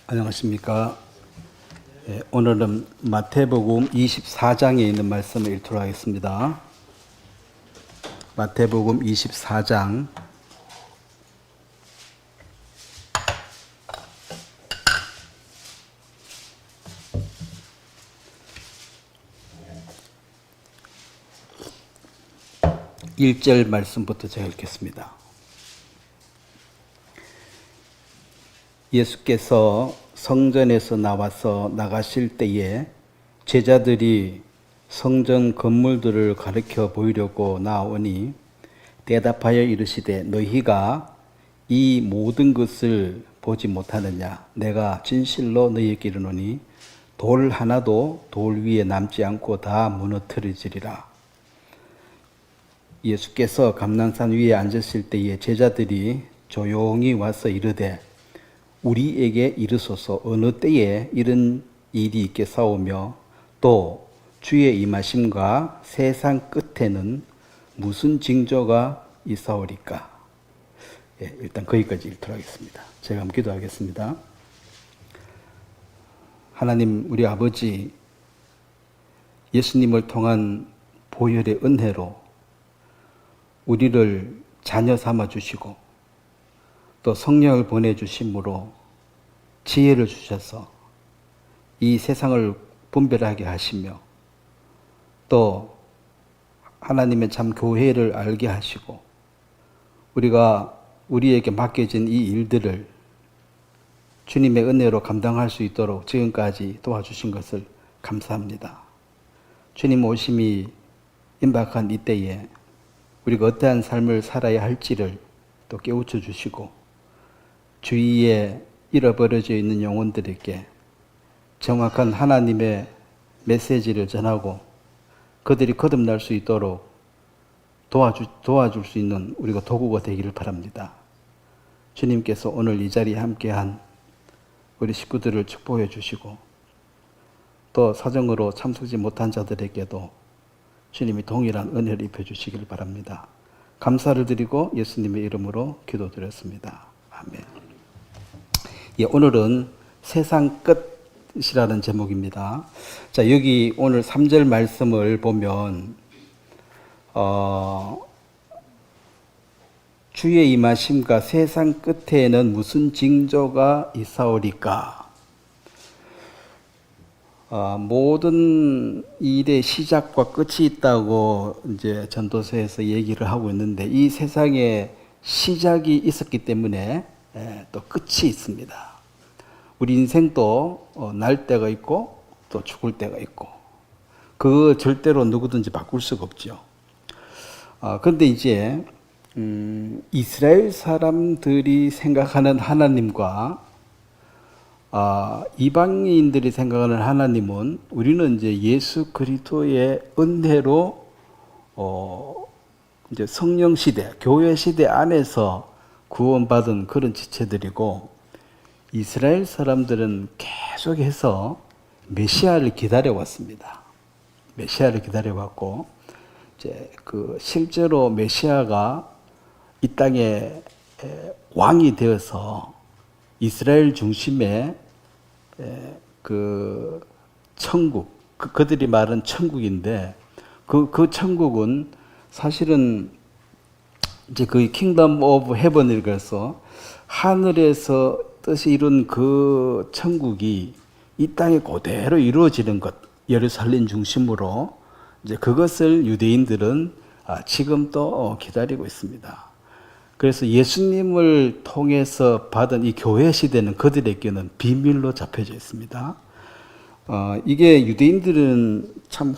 안녕하십니까. 오늘은 마태복음 24장에 있는 말씀을 읽도록 하겠습니다. 마태복음 24장 1절 말씀부터 제가 읽겠습니다. 예수께서 성전에서 나와서 나가실 때에 제자들이 성전 건물들을 가리켜 보이려고 나오니 대답하여 이르시되 너희가 이 모든 것을 보지 못하느냐? 내가 진실로 너희에게 이르노니 돌 하나도 돌 위에 남지 않고 다 무너뜨려지리라. 예수께서 감난산 위에 앉으실 때에 제자들이 조용히 와서 이르되 우리에게 이르소서 어느 때에 이런 일이 있겠사오며 또 주의 임하심과 세상 끝에는 무슨 징조가 있사오리까? 일단 거기까지 읽도록 하겠습니다. 제가 한번 기도하겠습니다. 하나님 우리 아버지, 예수님을 통한 보혈의 은혜로 우리를 자녀 삼아 주시고 또 성령을 보내주심으로 지혜를 주셔서 이 세상을 분별하게 하시며 또 하나님의 참 교회를 알게 하시고 우리가 우리에게 맡겨진 이 일들을 주님의 은혜로 감당할 수 있도록 지금까지 도와주신 것을 감사합니다. 주님 오심이 임박한 이때에 우리가 어떠한 삶을 살아야 할지를 또 깨우쳐 주시고 주위에 잃어버려져 있는 영혼들에게 정확한 하나님의 메시지를 전하고 그들이 거듭날 수 있도록 도와줄 수 있는 우리가 도구가 되기를 바랍니다. 주님께서 오늘 이 자리에 함께한 우리 식구들을 축복해 주시고 또 사정으로 참석지 못한 자들에게도 주님이 동일한 은혜를 입혀 주시기를 바랍니다. 감사를 드리고 예수님의 이름으로 기도드렸습니다. 아멘. 오늘은 세상 끝이라는 제목입니다. 자, 여기 오늘 3절 말씀을 보면 주의 임하심과 세상 끝에는 무슨 징조가 있사오리까? 모든 일의 시작과 끝이 있다고 이제 전도서에서 얘기를 하고 있는데 이 세상에 시작이 있었기 때문에 또 끝이 있습니다. 우리 인생도 날 때가 있고 또 죽을 때가 있고 그 절대로 누구든지 바꿀 수가 없죠. 그런데 이제 이스라엘 사람들이 생각하는 하나님과 이방인들이 생각하는 하나님은 우리는 이제 예수 그리스도의 은혜로 이제 성령 시대, 교회 시대 안에서 구원받은 그런 지체들이고 이스라엘 사람들은 계속해서 메시아를 기다려왔습니다. 메시아를 기다려왔고 이제 실제로 메시아가 이 땅에 왕이 되어서 이스라엘 중심의 천국, 그들이 말하는 천국인데 그 천국은 사실은 이제 그 킹덤 오브 헤븐을 그래서 하늘에서 뜻이 이룬 그 천국이 이 땅에 그대로 이루어지는 것, 예루살렘 중심으로 이제 그것을 유대인들은 지금도 기다리고 있습니다. 그래서 예수님을 통해서 받은 이 교회 시대는 그들에게는 비밀로 잡혀져 있습니다. 이게 유대인들은 참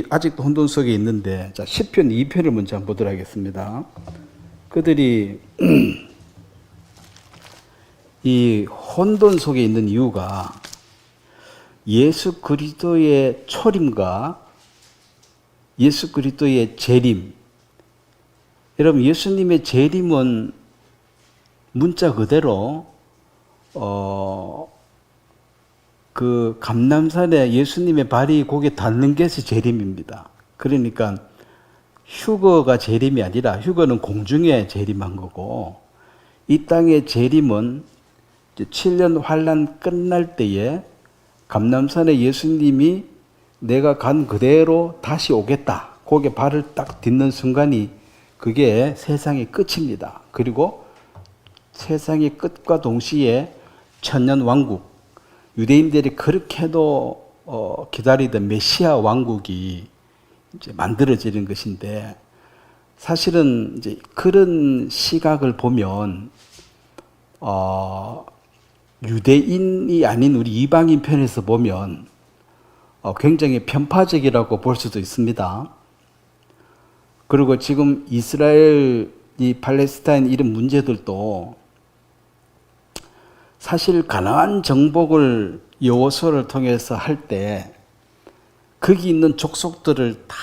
아직도 혼돈 속에 있는데, 자, 시편 2편을 먼저 한번 보도록 하겠습니다. 그들이 이 혼돈 속에 있는 이유가 예수 그리스도의 초림과 예수 그리스도의 재림. 여러분, 예수님의 재림은 문자 그대로 그 감람산에 예수님의 발이 거기에 닿는 것이 재림입니다. 그러니까 휴거가 재림이 아니라 휴거는 공중에 재림한 거고 이 땅의 재림은 이제 7년 환란 끝날 때에 감람산에 예수님이 내가 간 그대로 다시 오겠다. 거기에 발을 딱 딛는 순간이 그게 세상의 끝입니다. 그리고 세상의 끝과 동시에 천년 왕국, 유대인들이 그렇게도 기다리던 메시아 왕국이 이제 만들어지는 것인데, 사실은 이제 그런 시각을 보면 유대인이 아닌 우리 이방인 편에서 보면 굉장히 편파적이라고 볼 수도 있습니다. 그리고 지금 이스라엘, 이 팔레스타인 이런 문제들도 사실 가나안 정복을 여호수아를 통해서 할 때 거기 있는 족속들을 다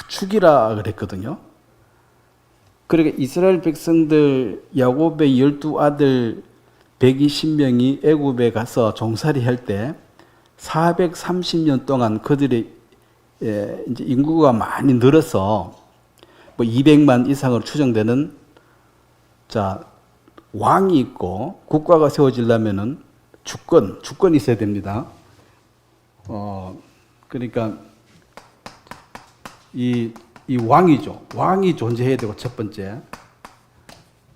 죽이라 그랬거든요. 그러니까 이스라엘 백성들, 야곱의 12아들 120명이 애굽에 가서 종살이 할 때 430년 동안 그들의 이제 인구가 많이 늘어서 뭐 200만 이상으로 추정되는 왕이 있고, 국가가 세워지려면은 주권이 있어야 됩니다. 그러니까 이 왕이죠. 왕이 존재해야 되고, 첫 번째.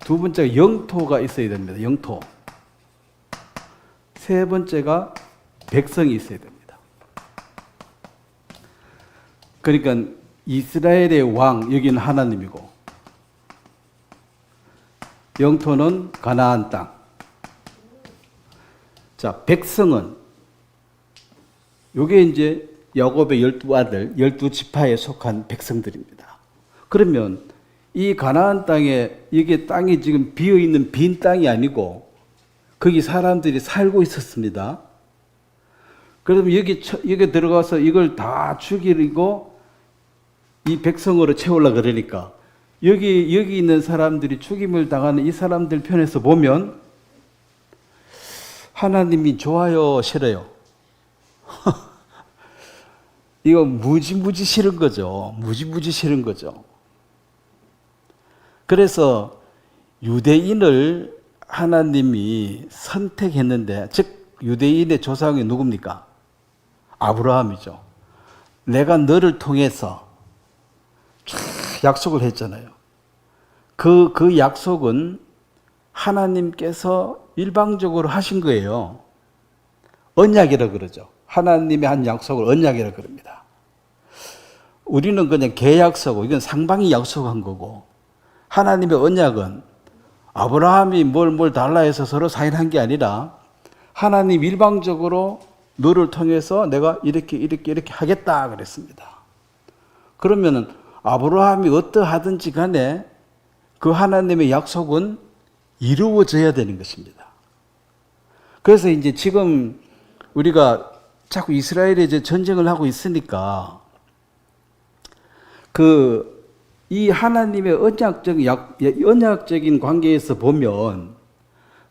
두 번째가 영토가 있어야 됩니다. 영토. 세 번째가 백성이 있어야 됩니다. 그러니까 이스라엘의 왕, 여기는 하나님이고, 영토는 가나안 땅. 자, 백성은 요게 이제 야곱의 12아들, 12지파에 속한 백성들입니다. 그러면 이 가나안 땅에, 이게 땅이 지금 비어있는 빈 땅이 아니고 거기 사람들이 살고 있었습니다. 그러면 여기 들어가서 이걸 다 죽이고 이 백성으로 채우려고 그러니까 여기 있는 사람들이 죽임을 당하는 이 사람들 편에서 보면 하나님이 좋아요, 싫어요? 이거 무지무지 싫은 거죠. 무지무지 싫은 거죠. 그래서 유대인을 하나님이 선택했는데, 즉 유대인의 조상이 누굽니까? 아브라함이죠. 내가 너를 통해서 약속을 했잖아요. 그 약속은 하나님께서 일방적으로 하신 거예요. 언약이라 그러죠. 하나님의 한 약속을 언약이라 그럽니다. 우리는 그냥 계약서고, 이건 상방이 약속한 거고, 하나님의 언약은 아브라함이 뭘 달라 해서 서로 사인한 게 아니라 하나님 일방적으로 너를 통해서 내가 이렇게 하겠다 그랬습니다. 그러면은 아브라함이 어떠하든지 간에 그 하나님의 약속은 이루어져야 되는 것입니다. 그래서 이제 지금 우리가 자꾸 이스라엘에 이제 전쟁을 하고 있으니까 이 하나님의 언약적인 관계에서 보면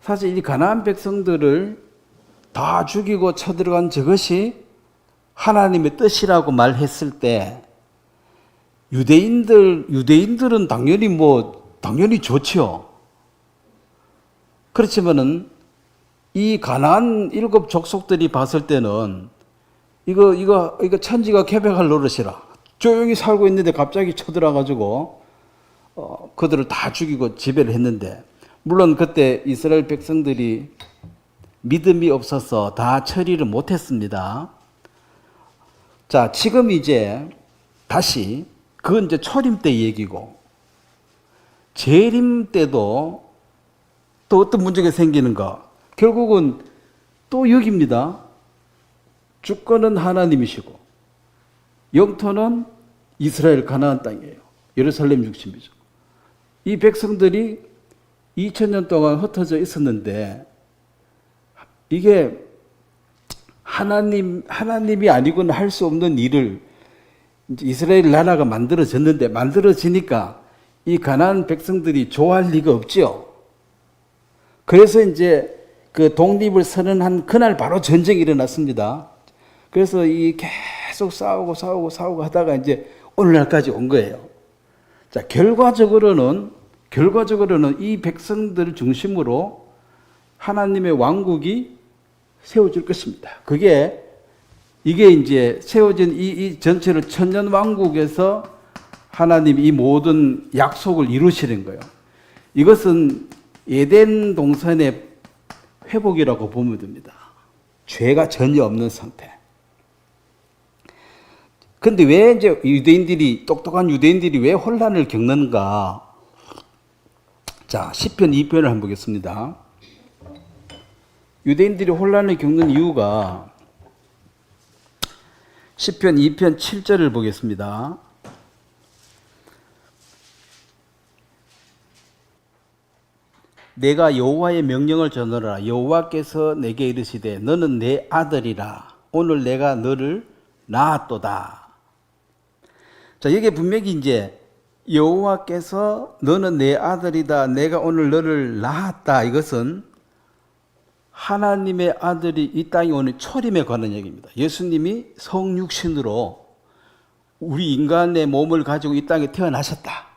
사실 이 가나안 백성들을 다 죽이고 쳐들어간 저것이 하나님의 뜻이라고 말했을 때 유대인들은 당연히 좋죠. 그렇지만은 이 가나안 7 족속들이 봤을 때는 이거 천지가 개벽할 노릇이라, 조용히 살고 있는데 갑자기 쳐들어가지고 그들을 다 죽이고 지배를 했는데, 물론 그때 이스라엘 백성들이 믿음이 없어서 다 처리를 못했습니다. 자, 지금 이제 다시 그건 이제 초림 때 얘기고, 재림 때도 또 어떤 문제가 생기는가? 결국은 또 여기입니다. 주권은 하나님이시고 영토는 이스라엘 가나안 땅이에요. 예루살렘 중심이죠. 이 백성들이 2000년 동안 흩어져 있었는데 이게 하나님이 아니고는 할 수 없는 일을 이스라엘 나라가 만들어지니까 이 가나안 백성들이 좋아할 리가 없지요. 그래서 이제 그 독립을 선언한 그날 바로 전쟁이 일어났습니다. 그래서 계속 싸우고 하다가 이제 오늘날까지 온 거예요. 자, 결과적으로는 이 백성들 중심으로 하나님의 왕국이 세워질 것입니다. 이게 이제 세워진 이 전체를 천년 왕국에서 하나님이 이 모든 약속을 이루시는 거예요. 이것은 에덴 동산의 회복이라고 보면 됩니다. 죄가 전혀 없는 상태. 근데 왜 이제 똑똑한 유대인들이 왜 혼란을 겪는가? 자, 시편 2편을 한번 보겠습니다. 유대인들이 혼란을 겪는 이유가 시편 2편 7절을 보겠습니다. 내가 여호와의 명령을 전하라. 여호와께서 내게 이르시되 너는 내 아들이라. 오늘 내가 너를 낳았도다. 자, 여기 분명히 이제 여호와께서 너는 내 아들이다. 내가 오늘 너를 낳았다. 이것은 하나님의 아들이 이 땅에 오는 초림에 관한 얘기입니다. 예수님이 성육신으로 우리 인간의 몸을 가지고 이 땅에 태어나셨다.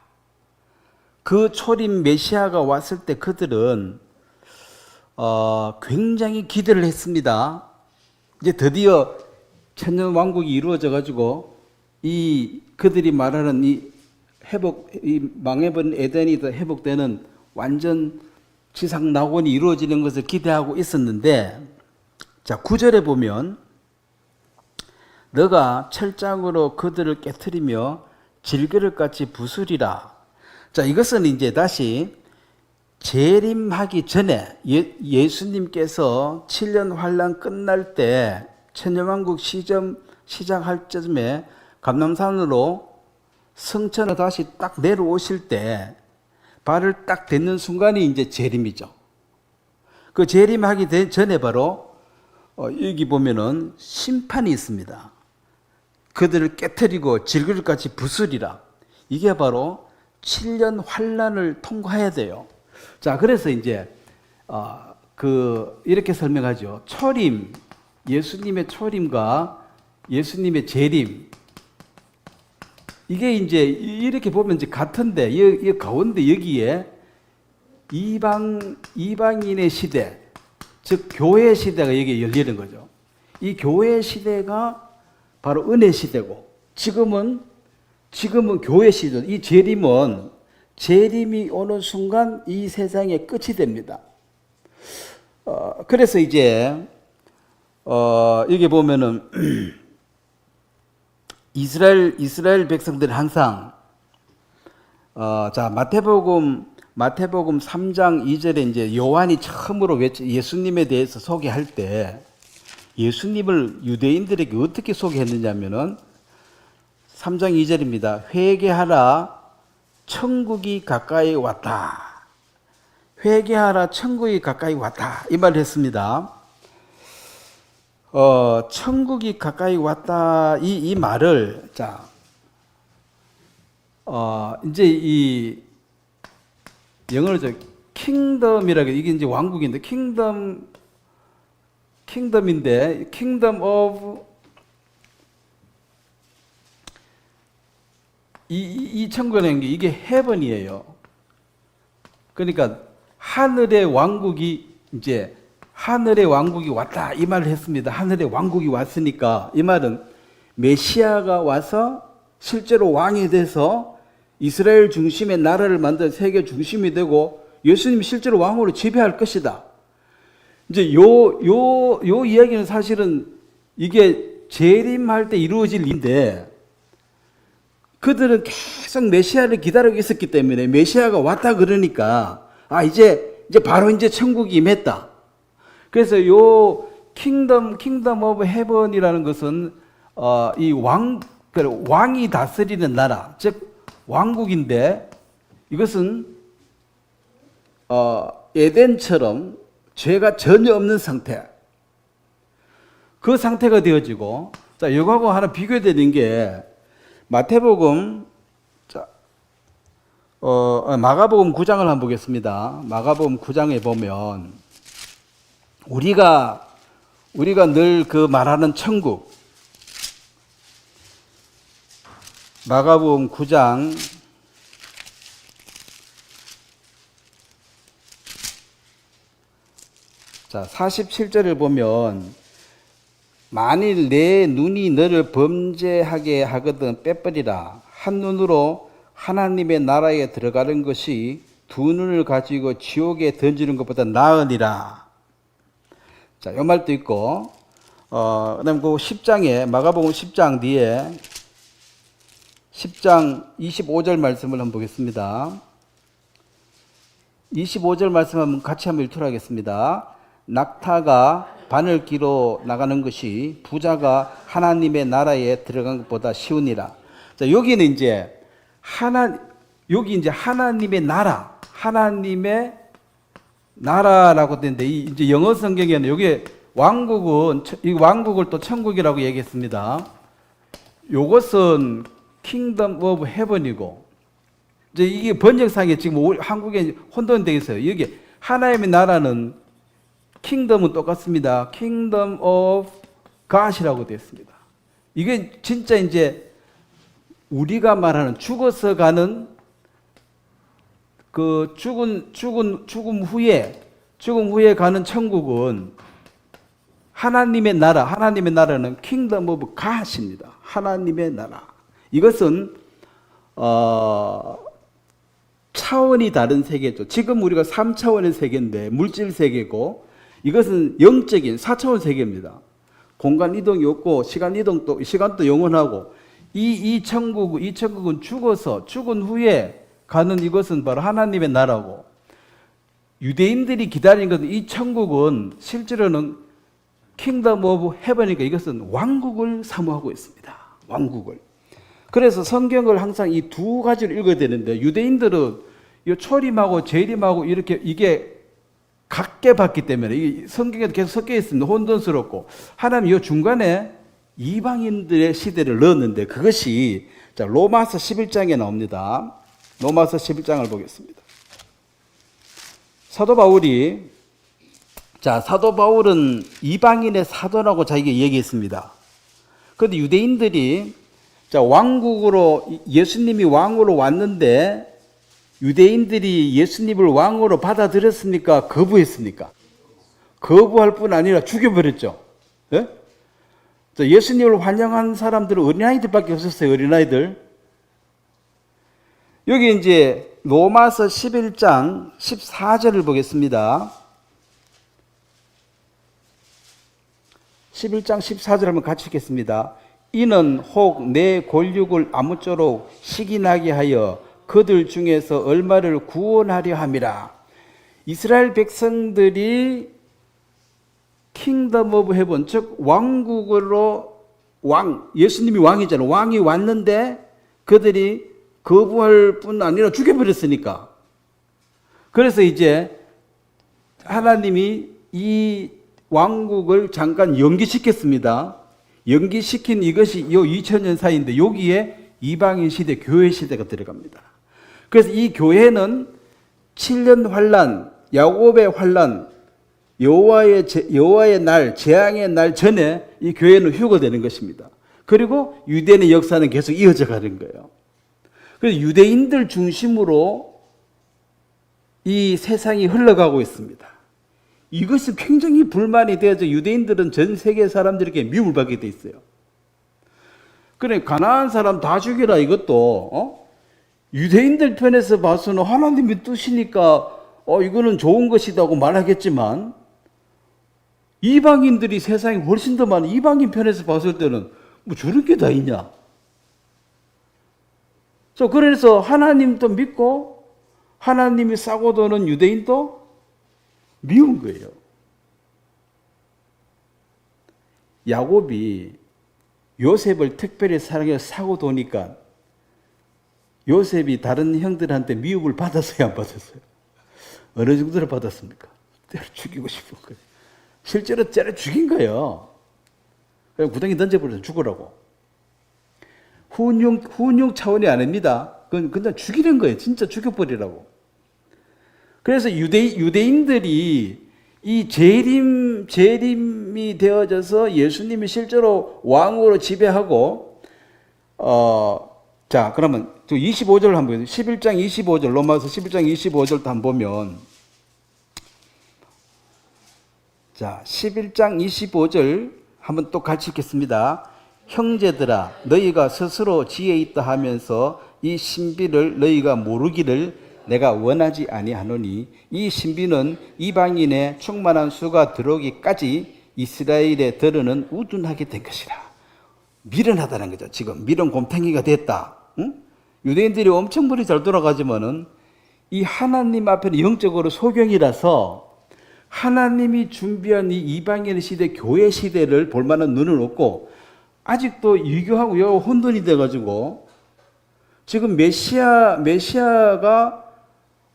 그 초림 메시아가 왔을 때 그들은 굉장히 기대를 했습니다. 이제 드디어 천년 왕국이 이루어져 가지고 그들이 말하는 이 망해버린 에덴이 회복되는 완전 지상 낙원이 이루어지는 것을 기대하고 있었는데, 자, 9절에 보면 너가 철장으로 그들을 깨트리며 질그릇같이 부수리라. 자, 이것은 이제 다시 재림하기 전에 예수님께서 7년 환란 끝날 때 천년왕국 시작할 쯤에 감람산으로 성천을 다시 딱 내려오실 때 발을 딱 딛는 순간이 이제 재림이죠. 그 재림하기 전에 바로 여기 보면은 심판이 있습니다. 그들을 깨트리고 질그릇같이 부수리라. 이게 바로 7년 환란을 통과해야 돼요. 자, 그래서 이제 이렇게 설명하죠. 초림, 예수님의 초림과 예수님의 재림. 이게 이제 이렇게 보면 이제 같은데 이 가운데 여기에 이방인의 시대, 즉 교회 시대가 여기에 열리는 거죠. 이 교회 시대가 바로 은혜 시대고 지금은 교회 시대. 이 재림이 오는 순간 이 세상의 끝이 됩니다. 그래서 이제 여기 보면은 이스라엘 백성들은 항상 자, 마태복음 3장 2절에 이제 요한이 처음으로 예수님에 대해서 소개할 때 예수님을 유대인들에게 어떻게 소개했느냐면은 3장 2절입니다. 회개하라, 천국이 가까이 왔다. 회개하라, 천국이 가까이 왔다. 이 말을 했습니다. 천국이 가까이 왔다. 이 말을, 자, 이제 이 영어로 킹덤이라고, 이게 이제 왕국인데, 킹덤인데, 킹덤 오브, 이 천국이라는 게 이게 헤븐이에요. 그러니까 하늘의 왕국이 왔다. 이 말을 했습니다. 하늘의 왕국이 왔으니까 이 말은 메시아가 와서 실제로 왕이 돼서 이스라엘 중심의 나라를 만든 세계 중심이 되고 예수님이 실제로 왕으로 지배할 것이다. 이제 요 이야기는 사실은 이게 재림할 때 이루어질 일인데 그들은 계속 메시아를 기다리고 있었기 때문에 메시아가 왔다 그러니까 이제 바로 이제 천국이 임했다. 그래서 요 킹덤 오브 헤븐이라는 것은 왕이 다스리는 나라, 즉 왕국인데 이것은 에덴처럼 죄가 전혀 없는 상태. 그 상태가 되어지고, 자, 이거하고 하나 비교되는 게 마태복음, 마가복음 9장을 한번 보겠습니다. 마가복음 9장에 보면 우리가 늘 그 말하는 천국, 마가복음 9장 자, 47절을 보면 만일 내 눈이 너를 범죄하게 하거든 빼버리라. 한 눈으로 하나님의 나라에 들어가는 것이 두 눈을 가지고 지옥에 던지는 것보다 나으니라. 자, 요 말도 있고, 그다음 그 10장에, 마가복음 10장 뒤에 10장 25절 말씀을 한번 보겠습니다. 25절 말씀 한번 같이 한번 읽도록 하겠습니다. 낙타가 바늘 끼로 나가는 것이 부자가 하나님의 나라에 들어간 것보다 쉬우니라. 자, 여기는 이제 여기 이제 하나님의 나라, 하나님의 나라라고 되는데, 이제 영어 성경에는 여기 왕국은, 이 왕국을 또 천국이라고 얘기했습니다. 요것은 킹덤 오브 헤븐이고, 이제 이게 번역상에 지금 한국에 혼돈되어 있어요. 여기 하나님의 나라는 킹덤은 똑같습니다. 킹덤 오브 갓이라고 되어 있습니다. 이게 진짜 이제 우리가 말하는 죽어서 가는 그 죽음 후에 가는 천국은 하나님의 나라는 킹덤 오브 갓입니다. 하나님의 나라. 이것은 차원이 다른 세계죠. 지금 우리가 3차원의 세계인데 물질 세계고, 이것은 영적인 4차원 세계입니다. 공간 이동이 없고 시간도 영원하고, 이 천국은 죽은 후에 가는, 이것은 바로 하나님의 나라고, 유대인들이 기다리는 것은 이 천국은 실제로는 킹덤 오브 헤븐이니까 이것은 왕국을 사모하고 있습니다. 왕국을. 그래서 성경을 항상 이 두 가지를 읽어야 되는데, 유대인들은 이 초림하고 재림하고 이렇게 이게 각게 봤기 때문에 이 성경에도 계속 섞여 있습니다. 혼돈스럽고, 하나님 이 중간에 이방인들의 시대를 넣었는데, 그것이 자, 로마서 11장에 나옵니다. 로마서 11장을 보겠습니다. 사도 바울은 이방인의 사도라고 자기가 얘기했습니다. 그런데 유대인들이 왕국으로, 예수님이 왕으로 왔는데 유대인들이 예수님을 왕으로 받아들였습니까? 거부했습니까? 거부할 뿐 아니라 죽여버렸죠. 예? 예수님을 환영한 사람들은 어린아이들밖에 없었어요. 어린아이들. 여기 이제 로마서 11장 14절을 보겠습니다. 11장 14절 한번 같이 읽겠습니다. 이는 혹 내 권력을 아무쪼록 시기나게 하여 그들 중에서 얼마를 구원하려 함이라. 이스라엘 백성들이 킹덤 오브 헤븐, 즉 왕국으로, 예수님이 왕이잖아요. 왕이 왔는데 그들이 거부할 뿐 아니라 죽여버렸으니까. 그래서 이제 하나님이 이 왕국을 잠깐 연기시켰습니다. 연기시킨 이것이 요 2000년 사이인데, 여기에 이방인 시대, 교회 시대가 들어갑니다. 그래서 이 교회는 7년 환란, 야곱의 환란, 여호와의 날, 재앙의 날 전에 이 교회는 휴거되는 것입니다. 그리고 유대인의 역사는 계속 이어져 가는 거예요. 그래서 유대인들 중심으로 이 세상이 흘러가고 있습니다. 이것이 굉장히 불만이 되어서 유대인들은 전 세계 사람들에게 미움을 받게 돼 있어요. 그래, 가나안 사람 다 죽이라, 이것도 유대인들 편에서 봐서는 하나님의 뜻이니까 이거는 좋은 것이라고 말하겠지만, 이방인들이 세상에 훨씬 더 많은 이방인 편에서 봤을 때는 뭐 저런 게 다 있냐. 그래서 하나님도 믿고 하나님이 싸고 도는 유대인도 미운 거예요. 야곱이 요셉을 특별히 사랑해서 사고 도니까 요셉이 다른 형들한테 미움을 받았어요, 안 받았어요? 어느 정도로 받았습니까? 때려 죽이고 싶은 거예요. 실제로 때려 죽인 거예요. 그냥 구덩이 던져버려서 죽으라고. 훈육 차원이 아닙니다. 그건 그냥 죽이는 거예요. 진짜 죽여버리라고. 그래서 유대인들이 이 재림이 되어져서 예수님이 실제로 왕으로 지배하고, 자, 그러면 또 25절 한번, 11장 25절, 로마서 11장 25절도 한번 보면, 자, 11장 25절 한번 또 같이 읽겠습니다. 형제들아, 너희가 스스로 지혜 있다 하면서 이 신비를 너희가 모르기를 내가 원하지 아니하노니 이 신비는 이방인의 충만한 수가 들어오기까지 이스라엘의 들어는 우둔하게 된 것이라. 미련하다는 거죠. 지금 미련 곰탱이가 됐다. 응? 유대인들이 엄청 머리 잘 돌아가지만은 이 하나님 앞에는 영적으로 소경이라서 하나님이 준비한 이 이방인의 시대, 교회 시대를 볼 만한 눈은 없고 아직도 유교하고 여 혼돈이 돼가지고 지금 메시아가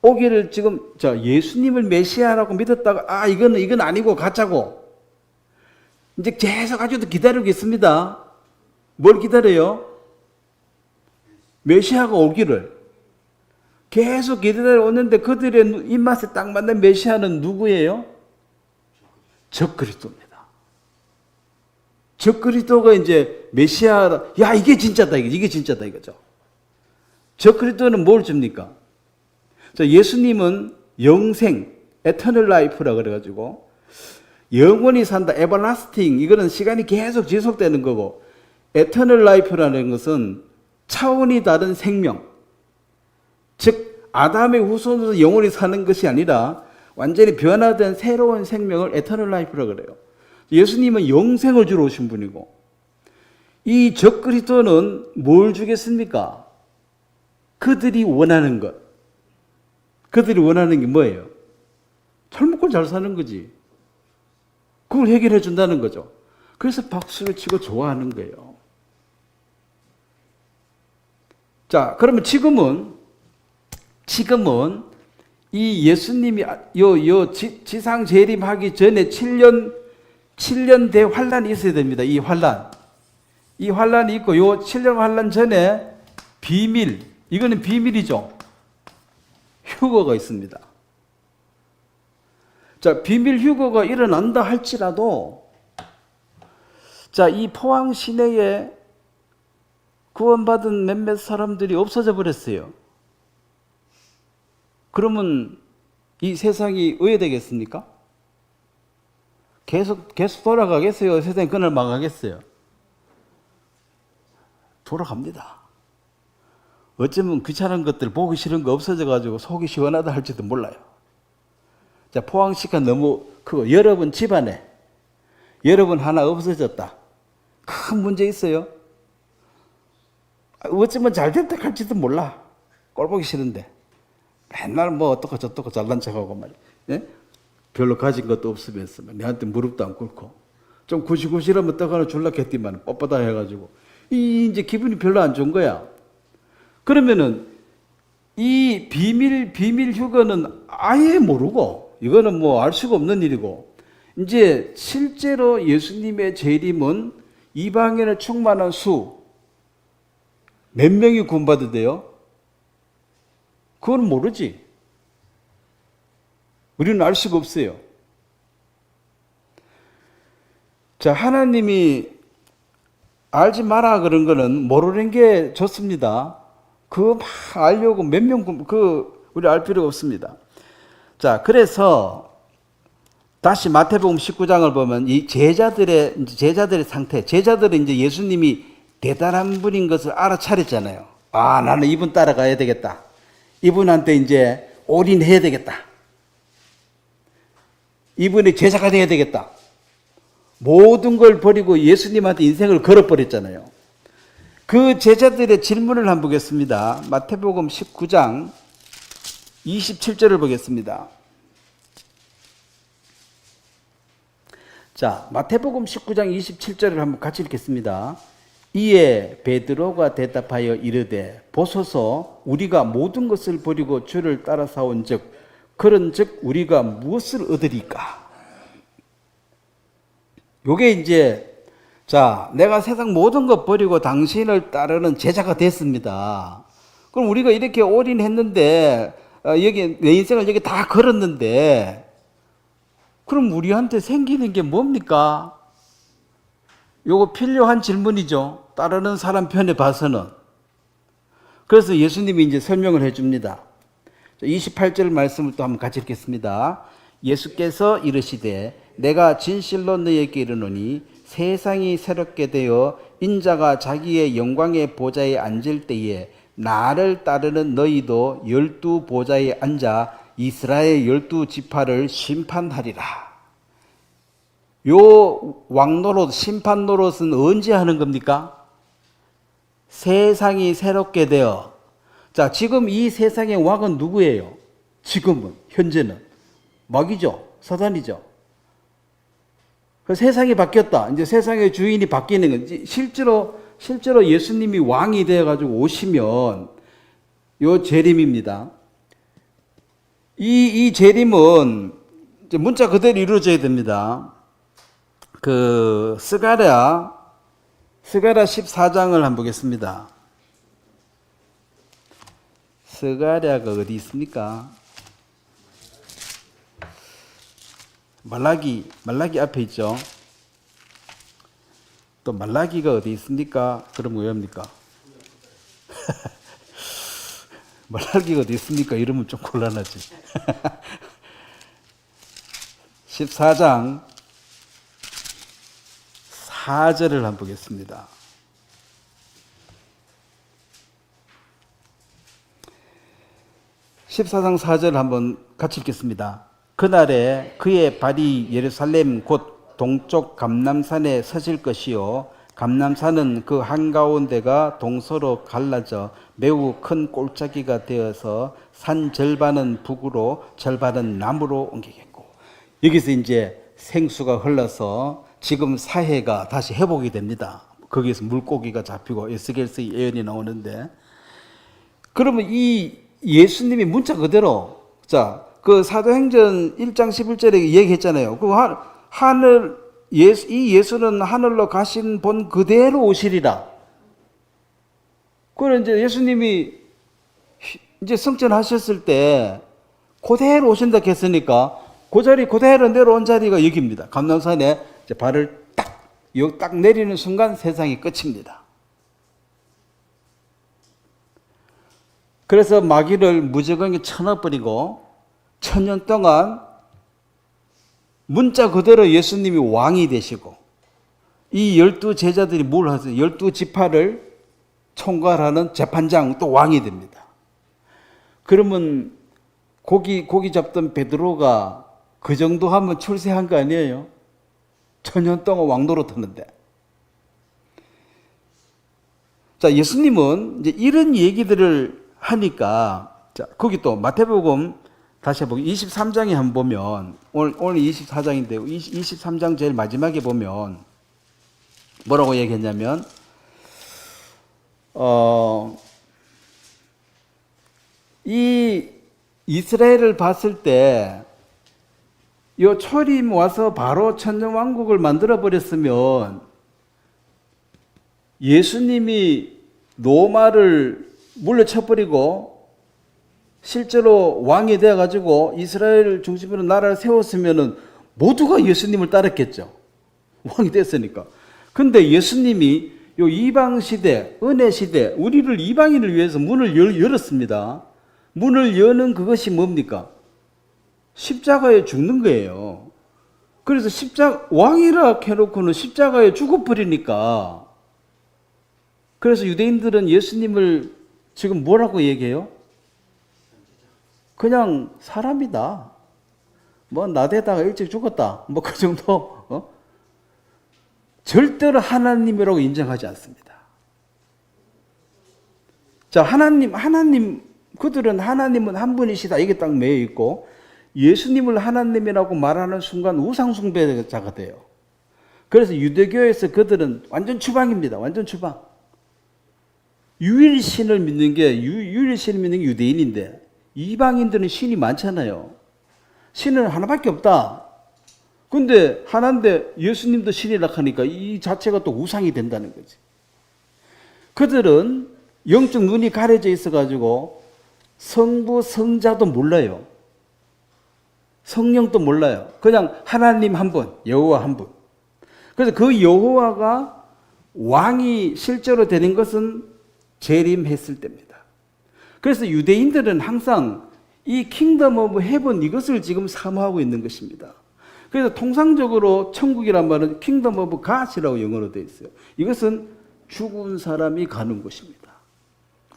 오기를 지금 예수님을 메시아라고 믿었다가 이건 아니고 가짜고 이제 계속 아직도 기다리고 있습니다. 뭘 기다려요? 메시아가 오기를 계속 기다려 오는데 그들의 입맛에 딱 맞는 메시아는 누구예요? 적그리스도입니다. 적그리스도가 이제 메시아, 야 이게 진짜다 이거죠. 적그리스도는 뭘 줍니까? 예수님은 영생, 에터널 라이프라 그래가지고 영원히 산다, 에버라스팅, 이거는 시간이 계속 지속되는 거고 에터널 라이프라는 것은 차원이 다른 생명, 즉 아담의 후손으로 영원히 사는 것이 아니라 완전히 변화된 새로운 생명을 에터널 라이프라고 그래요. 예수님은 영생을 주러 오신 분이고 이 적그리스도는 뭘 주겠습니까? 그들이 원하는 것. 그들이 원하는 게 뭐예요? 잘 먹고 잘 사는 거지. 그걸 해결해 준다는 거죠. 그래서 박수를 치고 좋아하는 거예요. 자, 그러면 지금은 이 예수님이 지상 재림하기 전에 7년 대환란이 있어야 됩니다. 이 환란이 있고 요 7년 환란 전에 이거는 비밀이죠. 휴거가 있습니다. 자, 비밀 휴거가 일어난다 할지라도 이 포항 시내에 구원받은 몇몇 사람들이 없어져 버렸어요. 그러면 이 세상이 의외되겠습니까? 계속 돌아가겠어요? 세상이 그날 망하겠어요? 돌아갑니다. 어쩌면 귀찮은 것들, 보기 싫은 거 없어져가지고 속이 시원하다 할지도 몰라요. 자, 포항시가 너무 크고 여러분 집안에 여러분 하나 없어졌다. 큰 문제 있어요? 어쩌면 잘 됐다 할지도 몰라. 꼴 보기 싫은데. 맨날 뭐 어떻고 저떻고 잘난 척하고 말이야. 예? 별로 가진 것도 없으면서 내한테 무릎도 안 꿇고 좀 구시구시하면 떡 하나 줄라 했더만 뻣뻣하다 해가지고 이제 기분이 별로 안 좋은 거야. 그러면은 이 비밀 휴거는 아예 모르고 이거는 뭐 알 수가 없는 일이고 이제 실제로 예수님의 재림은 이방인의 충만한 수 몇 명이 구원받으대요? 그건 모르지. 우리는 알 수가 없어요. 자, 하나님이 알지 마라 그런 거는 모르는 게 좋습니다. 그거 막 알려고 몇 명, 우리 알 필요가 없습니다. 자, 그래서 다시 마태복음 19장을 보면 이 제자들의 상태, 제자들은 이제 예수님이 대단한 분인 것을 알아차렸잖아요. 나는 이분 따라가야 되겠다. 이분한테 이제 올인해야 되겠다. 이분의 제자가 되어야 되겠다. 모든 걸 버리고 예수님한테 인생을 걸어버렸잖아요. 그 제자들의 질문을 한번 보겠습니다. 마태복음 19장 27절을 보겠습니다. 자, 마태복음 19장 27절을 한번 같이 읽겠습니다. 이에 베드로가 대답하여 이르되 보소서 우리가 모든 것을 버리고 주를 따라 사온즉 그런즉 우리가 무엇을 얻으리까? 요게 이제 내가 세상 모든 것 버리고 당신을 따르는 제자가 됐습니다. 그럼 우리가 이렇게 올인했는데 여기 내 인생을 여기 다 걸었는데 그럼 우리한테 생기는 게 뭡니까? 요거 필요한 질문이죠. 따르는 사람 편에 봐서는. 그래서 예수님이 이제 설명을 해줍니다. 28절 말씀을 또 한번 같이 읽겠습니다. 예수께서 이르시되 내가 진실로 너희에게 이르노니 세상이 새롭게 되어 인자가 자기의 영광의 보좌에 앉을 때에 나를 따르는 너희도 12 보좌에 앉아 이스라엘 12 지파를 심판하리라. 요 왕노릇, 심판 노릇은 언제 하는 겁니까? 세상이 새롭게 되어. 자, 지금 이 세상의 왕은 누구예요? 지금은, 현재는 마귀죠, 사단이죠. 세상이 바뀌었다. 이제 세상의 주인이 바뀌는 건지, 실제로 예수님이 왕이 되어가지고 오시면 요 재림입니다. 이 재림은 이제 문자 그대로 이루어져야 됩니다. 그 스가랴 14장을 한번 보겠습니다. 스가랴가 어디 있습니까? 말라기 앞에 있죠. 또 말라기가 어디 있습니까? 그럼 왜입니까? 말라기가 어디 있습니까? 이러면 좀 곤란하지. 14장 4절을 한번 보겠습니다. 14장 4절 한번 같이 읽겠습니다. 그날에 그의 발이 예루살렘 곧 동쪽 감람산에 서질 것이요 감람산은 그 한가운데가 동서로 갈라져 매우 큰 골짜기가 되어서 산 절반은 북으로 절반은 남으로 옮기겠고, 여기서 이제 생수가 흘러서 지금 사해가 다시 회복이 됩니다. 거기에서 물고기가 잡히고 에스겔서의 예언이 나오는데, 그러면 이 예수님이 문자 그대로, 자, 그 사도행전 1장 11절에 얘기했잖아요. 그 하늘, 이 예수는 하늘로 가신 본 그대로 오시리라. 그걸 이제 예수님이 이제 성천하셨을 때 그대로 오신다 했으니까 그 자리 그대로 내려온 자리가 여기입니다. 감람산에 이제 발을 딱 내리는 순간 세상이 끝입니다. 그래서 마귀를 무저강에 쳐넣어버리고 1000년 동안 문자 그대로 예수님이 왕이 되시고, 이 12 제자들이 뭘 하세요? 12 지파를 총괄하는 재판장, 또 왕이 됩니다. 그러면 고기 잡던 베드로가 그 정도 하면 출세한 거 아니에요? 1000년 동안 왕노릇 하는데. 자, 예수님은 이제 이런 얘기들을 하니까, 자, 거기 또 마태복음 다시 해보고 23장에 한번 보면, 오늘 24장인데 23장 제일 마지막에 보면 뭐라고 얘기했냐면, 이 이스라엘을 봤을 때 요 초림 와서 바로 천년왕국을 만들어 버렸으면 예수님이 로마를 물려쳐버리고 실제로 왕이 되어가지고 이스라엘 중심으로 나라를 세웠으면 모두가 예수님을 따랐겠죠. 왕이 됐으니까. 근데 예수님이 요 이방 시대, 은혜 시대, 우리를 이방인을 위해서 문을 열었습니다. 문을 여는 그것이 뭡니까? 십자가에 죽는 거예요. 그래서 왕이라 해놓고는 십자가에 죽어버리니까. 그래서 유대인들은 예수님을 지금 뭐라고 얘기해요? 그냥 사람이다. 뭐 나대다가 일찍 죽었다. 뭐 그 정도. 절대로 하나님이라고 인정하지 않습니다. 자, 하나님, 그들은 하나님은 한 분이시다. 이게 딱 매여 있고, 예수님을 하나님이라고 말하는 순간 우상숭배자가 돼요. 그래서 유대교에서 그들은 완전 추방입니다. 완전 추방. 유일신을 믿는 게 유대인인데, 이방인들은 신이 많잖아요. 신은 하나밖에 없다. 근데 하나인데 예수님도 신이라 하니까 이 자체가 또 우상이 된다는 거지. 그들은 영적 눈이 가려져 있어가지고 성부, 성자도 몰라요. 성령도 몰라요. 그냥 하나님 한 분, 여호와 한 분. 그래서 그 여호와가 왕이 실제로 되는 것은 재림했을 때입니다. 그래서 유대인들은 항상 이 킹덤 오브 헤븐 이것을 지금 사모하고 있는 것입니다. 그래서 통상적으로 천국이란 말은 킹덤 오브 갓이라고 영어로 되어 있어요. 이것은 죽은 사람이 가는 곳입니다.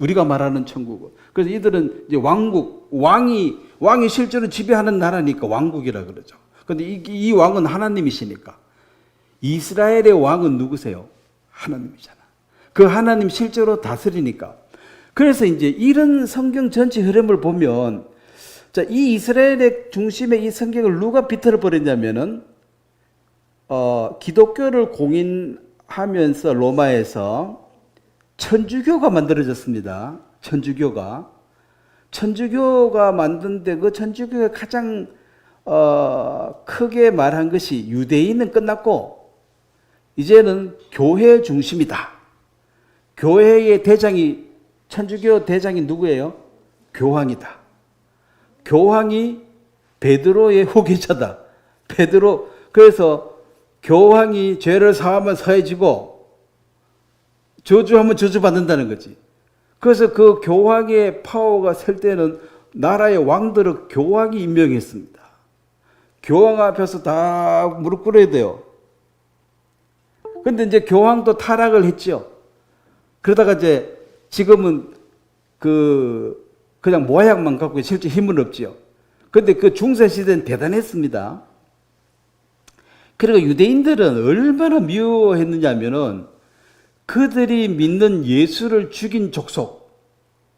우리가 말하는 천국은. 그래서 이들은 이제 왕국, 왕이 실제로 지배하는 나라니까 왕국이라 그러죠. 근데 이 왕은 하나님이시니까. 이스라엘의 왕은 누구세요? 하나님이잖아. 그 하나님 실제로 다스리니까. 그래서 이제 이런 성경 전체 흐름을 보면, 자, 이 이스라엘의 중심에 이 성경을 누가 비틀어 버렸냐면은, 기독교를 공인하면서 로마에서 천주교가 만들어졌습니다. 천주교가 만든데 그 천주교가 가장 크게 말한 것이 유대인은 끝났고 이제는 교회 중심이다. 교회의 대장이 천주교 대장이 누구예요? 교황이다. 교황이 베드로의 후계자다. 베드로 그래서 교황이 죄를 사하면 사해지고 저주하면 저주받는다는 거지. 그래서 그 교황의 파워가 셀 때는 나라의 왕들을 교황이 임명했습니다. 교황 앞에서 다 무릎 꿇어야 돼요. 근데 이제 교황도 타락을 했죠. 그러다가 이제 지금은 그냥 모양만 갖고 실제 힘은 없지요. 근데 그 중세 시대는 대단했습니다. 그리고 유대인들은 얼마나 미워했느냐면은 그들이 믿는 예수를 죽인 족속,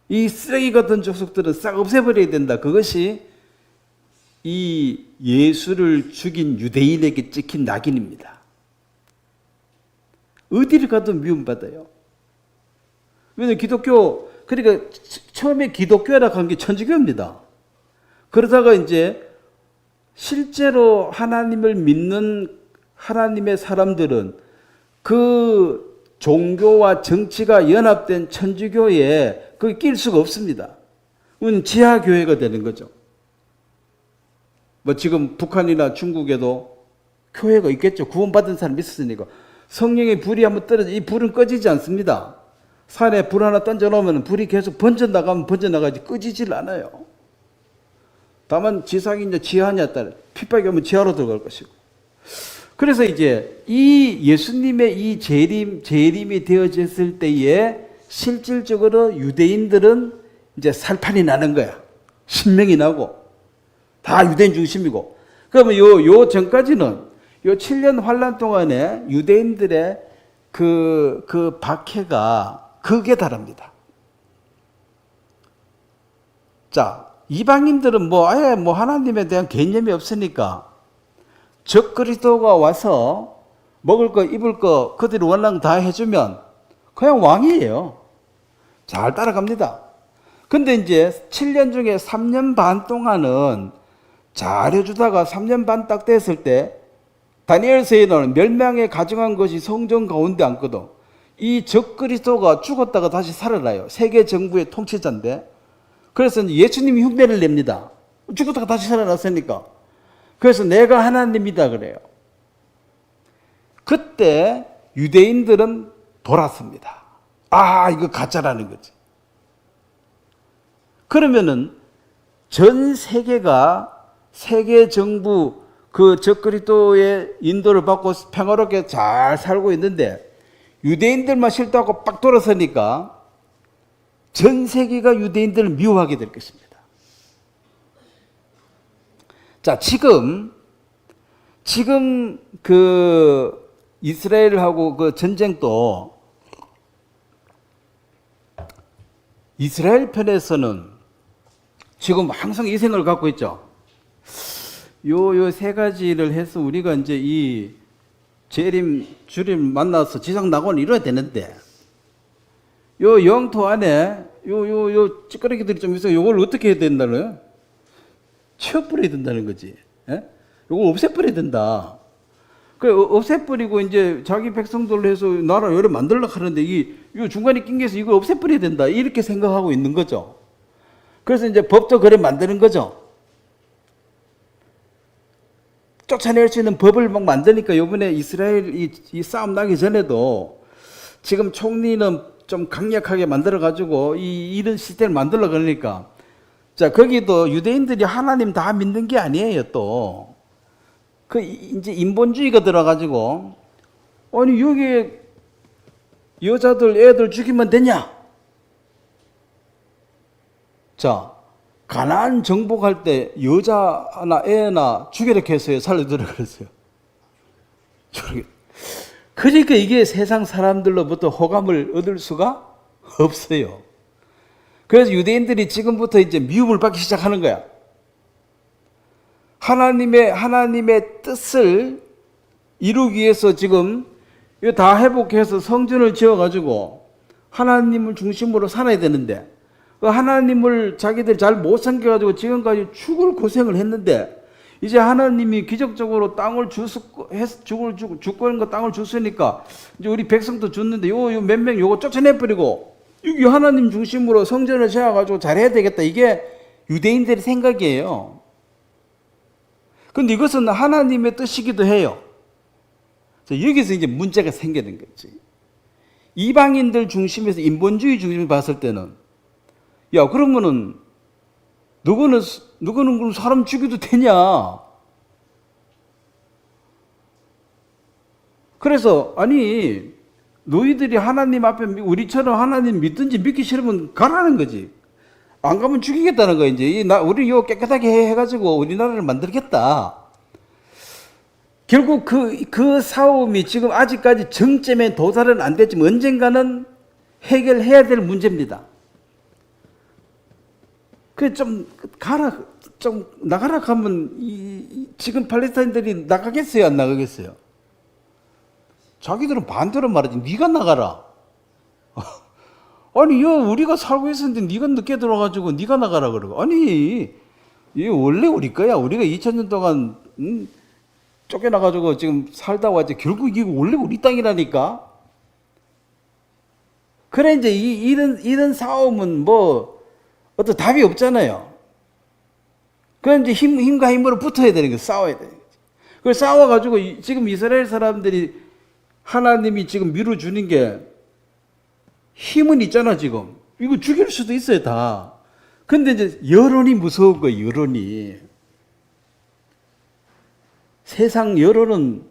이 쓰레기 같은 족속들은 싹 없애버려야 된다. 그것이 이 예수를 죽인 유대인에게 찍힌 낙인입니다. 어디를 가도 미움받아요. 왜냐하면 그러니까 처음에 기독교라고 한 게 천주교입니다. 그러다가 이제 실제로 하나님을 믿는 하나님의 사람들은 그 종교와 정치가 연합된 천주교에 그게 낄 수가 없습니다. 그건 지하교회가 되는 거죠. 뭐 지금 북한이나 중국에도 교회가 있겠죠. 구원받은 사람이 있었으니까. 성령의 불이 한번 떨어져 이 불은 꺼지지 않습니다. 산에 불 하나 던져놓으면 불이 계속 번져나가면 번져나가지 꺼지질 않아요. 다만 지상이 이제 지하냐 따라 핍박이 오면 지하로 들어갈 것이고. 그래서 이제 이 예수님의 이 재림이 되어졌을 때에 실질적으로 유대인들은 이제 살판이 나는 거야. 신명이 나고 다 유대인 중심이고. 그러면 요 전까지는 요 7년 환란 동안에 유대인들의 그 박해가 극에 달합니다. 자, 이방인들은 아예 하나님에 대한 개념이 없으니까 적그리스도가 와서 먹을 거 입을 거 그들이 원랑 다 해주면 그냥 왕이에요. 잘 따라갑니다. 근데 이제 7년 중에 3년 반 동안은 잘 해주다가 3년 반 딱 됐을 때 다니엘서에 나오는 멸망에 가증한 것이 성전 가운데 앉거든. 이 적그리스도가 죽었다가 다시 살아나요. 세계 정부의 통치자인데. 그래서 예수님이 흉내를 냅니다. 죽었다가 다시 살아났으니까. 그래서 내가 하나님이다 그래요. 그때 유대인들은 돌았습니다. 아, 이거 가짜라는 거지. 그러면은 전 세계가 세계 정부 그 적그리스도의 인도를 받고 평화롭게 잘 살고 있는데 유대인들만 싫다고 빡 돌아서니까 전 세계가 유대인들을 미워하게 될 것입니다. 자, 지금 그 이스라엘하고 그 전쟁도 이스라엘 편에서는 지금 항상 이 생각을 갖고 있죠. 요 세 가지를 해서 우리가 이제 이 재림, 주림 만나서 지상 낙원을 이뤄야 되는데 요 영토 안에 요 찌끄러기들이 좀 있어요. 요걸 어떻게 해야 된다는? 치워버려야 된다는 거지. 예? 요걸 없애버려야 된다. 그 없애버리고 이제 자기 백성들로 해서 나라 여러 만들려고 하는데 이 중간에 낑겨서 이걸 없애버려야 된다. 이렇게 생각하고 있는 거죠. 그래서 이제 법도 그래 만드는 거죠. 쫓아낼 수 있는 법을 막 만드니까 요번에 이스라엘 이 싸움 나기 전에도 지금 총리는 좀 강력하게 만들어가지고 이런 시스템을 만들려고 그러니까 자, 거기도 유대인들이 하나님 다 믿는 게 아니에요, 또. 이제 인본주의가 들어가지고, 아니, 여기에 여자들, 애들 죽이면 되냐? 자, 가나안 정복할 때 여자나 애나 죽이라 했어요? 살려두라 그랬어요? 그러니까 이게 세상 사람들로부터 호감을 얻을 수가 없어요. 그래서 유대인들이 지금부터 이제 미움을 받기 시작하는 거야. 하나님의 뜻을 이루기 위해서 지금 이거 다 회복해서 성전을 지어가지고 하나님을 중심으로 살아야 되는데, 그 하나님을 자기들 잘 못 섬겨가지고 지금까지 죽을 고생을 했는데, 이제 하나님이 기적적으로 땅을 주권 거 땅을 줬으니까 이제 우리 백성도 줬는데 요 몇 명 요거 쫓아내버리고 여기 하나님 중심으로 성전을 세워가지고 잘해야 되겠다. 이게 유대인들의 생각이에요. 근데 이것은 하나님의 뜻이기도 해요. 여기서 이제 문제가 생기는 거지. 이방인들 중심에서 인본주의 중심을 봤을 때는, 야, 그러면은 누구는 그럼 사람 죽여도 되냐? 그래서 아니, 너희들이 하나님 앞에 우리처럼 하나님 믿든지 믿기 싫으면 가라는 거지. 안 가면 죽이겠다는 거야. 이제 우리 이거 깨끗하게 해가지고 우리나라를 만들겠다. 결국 그 싸움이 지금 아직까지 정점에 도달은 안 됐지만 언젠가는 해결해야 될 문제입니다. 좀 나가라 하면 지금 팔레스타인들이 나가겠어요, 안 나가겠어요? 자기들은 반대로 말하지. 네가 나가라. 아니, 우리가 살고 있었는데 네가 늦게 들어와가지고 네가 나가라 그러고. 아니, 이게 원래 우리 거야. 우리가 2000년 동안 쫓겨나가지고 지금 살다 왔지. 결국 이게 원래 우리 땅이라니까. 그래, 이제 이런 싸움은 어떤 답이 없잖아요. 그럼 이제 힘과 힘으로 붙어야 되는 거예요. 싸워야 되는 거죠. 그걸 싸워가지고 지금 이스라엘 사람들이 하나님이 지금 밀어주는 게 힘은 있잖아, 지금. 이거 죽일 수도 있어요, 다. 근데 이제 여론이 무서운 거예요, 여론이. 세상 여론은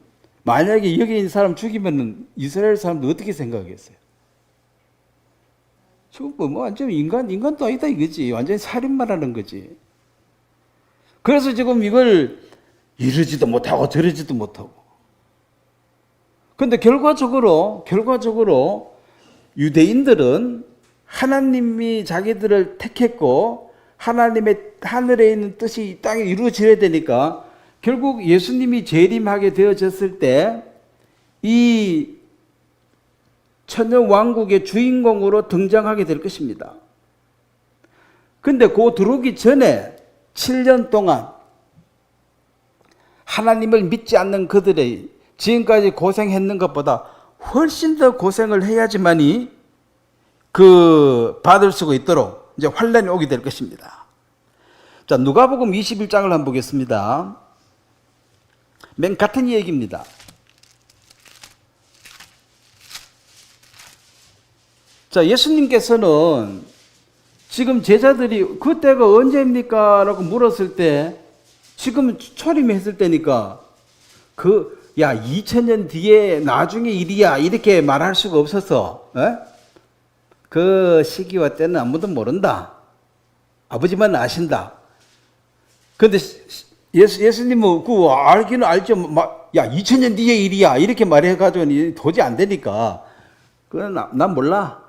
만약에 여기 있는 사람 죽이면 이스라엘 사람들 어떻게 생각하겠어요? 지금 완전 인간도 아니다 이거지. 완전히 살인만 하는 거지. 그래서 지금 이걸 이러지도 못하고 저러지도 못하고. 근데 결과적으로 유대인들은 하나님이 자기들을 택했고 하나님의 하늘에 있는 뜻이 이 땅에 이루어져야 되니까 결국 예수님이 재림하게 되어졌을 때 이 천년 왕국의 주인공으로 등장하게 될 것입니다. 근데 들어오기 전에 7년 동안 하나님을 믿지 않는 그들의 지금까지 고생했는 것보다 훨씬 더 고생을 해야지만이 받을 수가 있도록 이제 환란이 오게 될 것입니다. 자, 누가복음 21장을 한번 보겠습니다. 맨 같은 얘기입니다. 자, 예수님께서는 지금 제자들이 그때가 언제입니까? 라고 물었을 때 지금 초림했을 때니까 2000년 뒤에 나중에 일이야 이렇게 말할 수가 없어서 그 시기와 때는 아무도 모른다. 아버지만 아신다. 근데 예수님은 알기는 알죠. 2000년 뒤에 일이야 이렇게 말해가지고 도저히 안 되니까 난 몰라.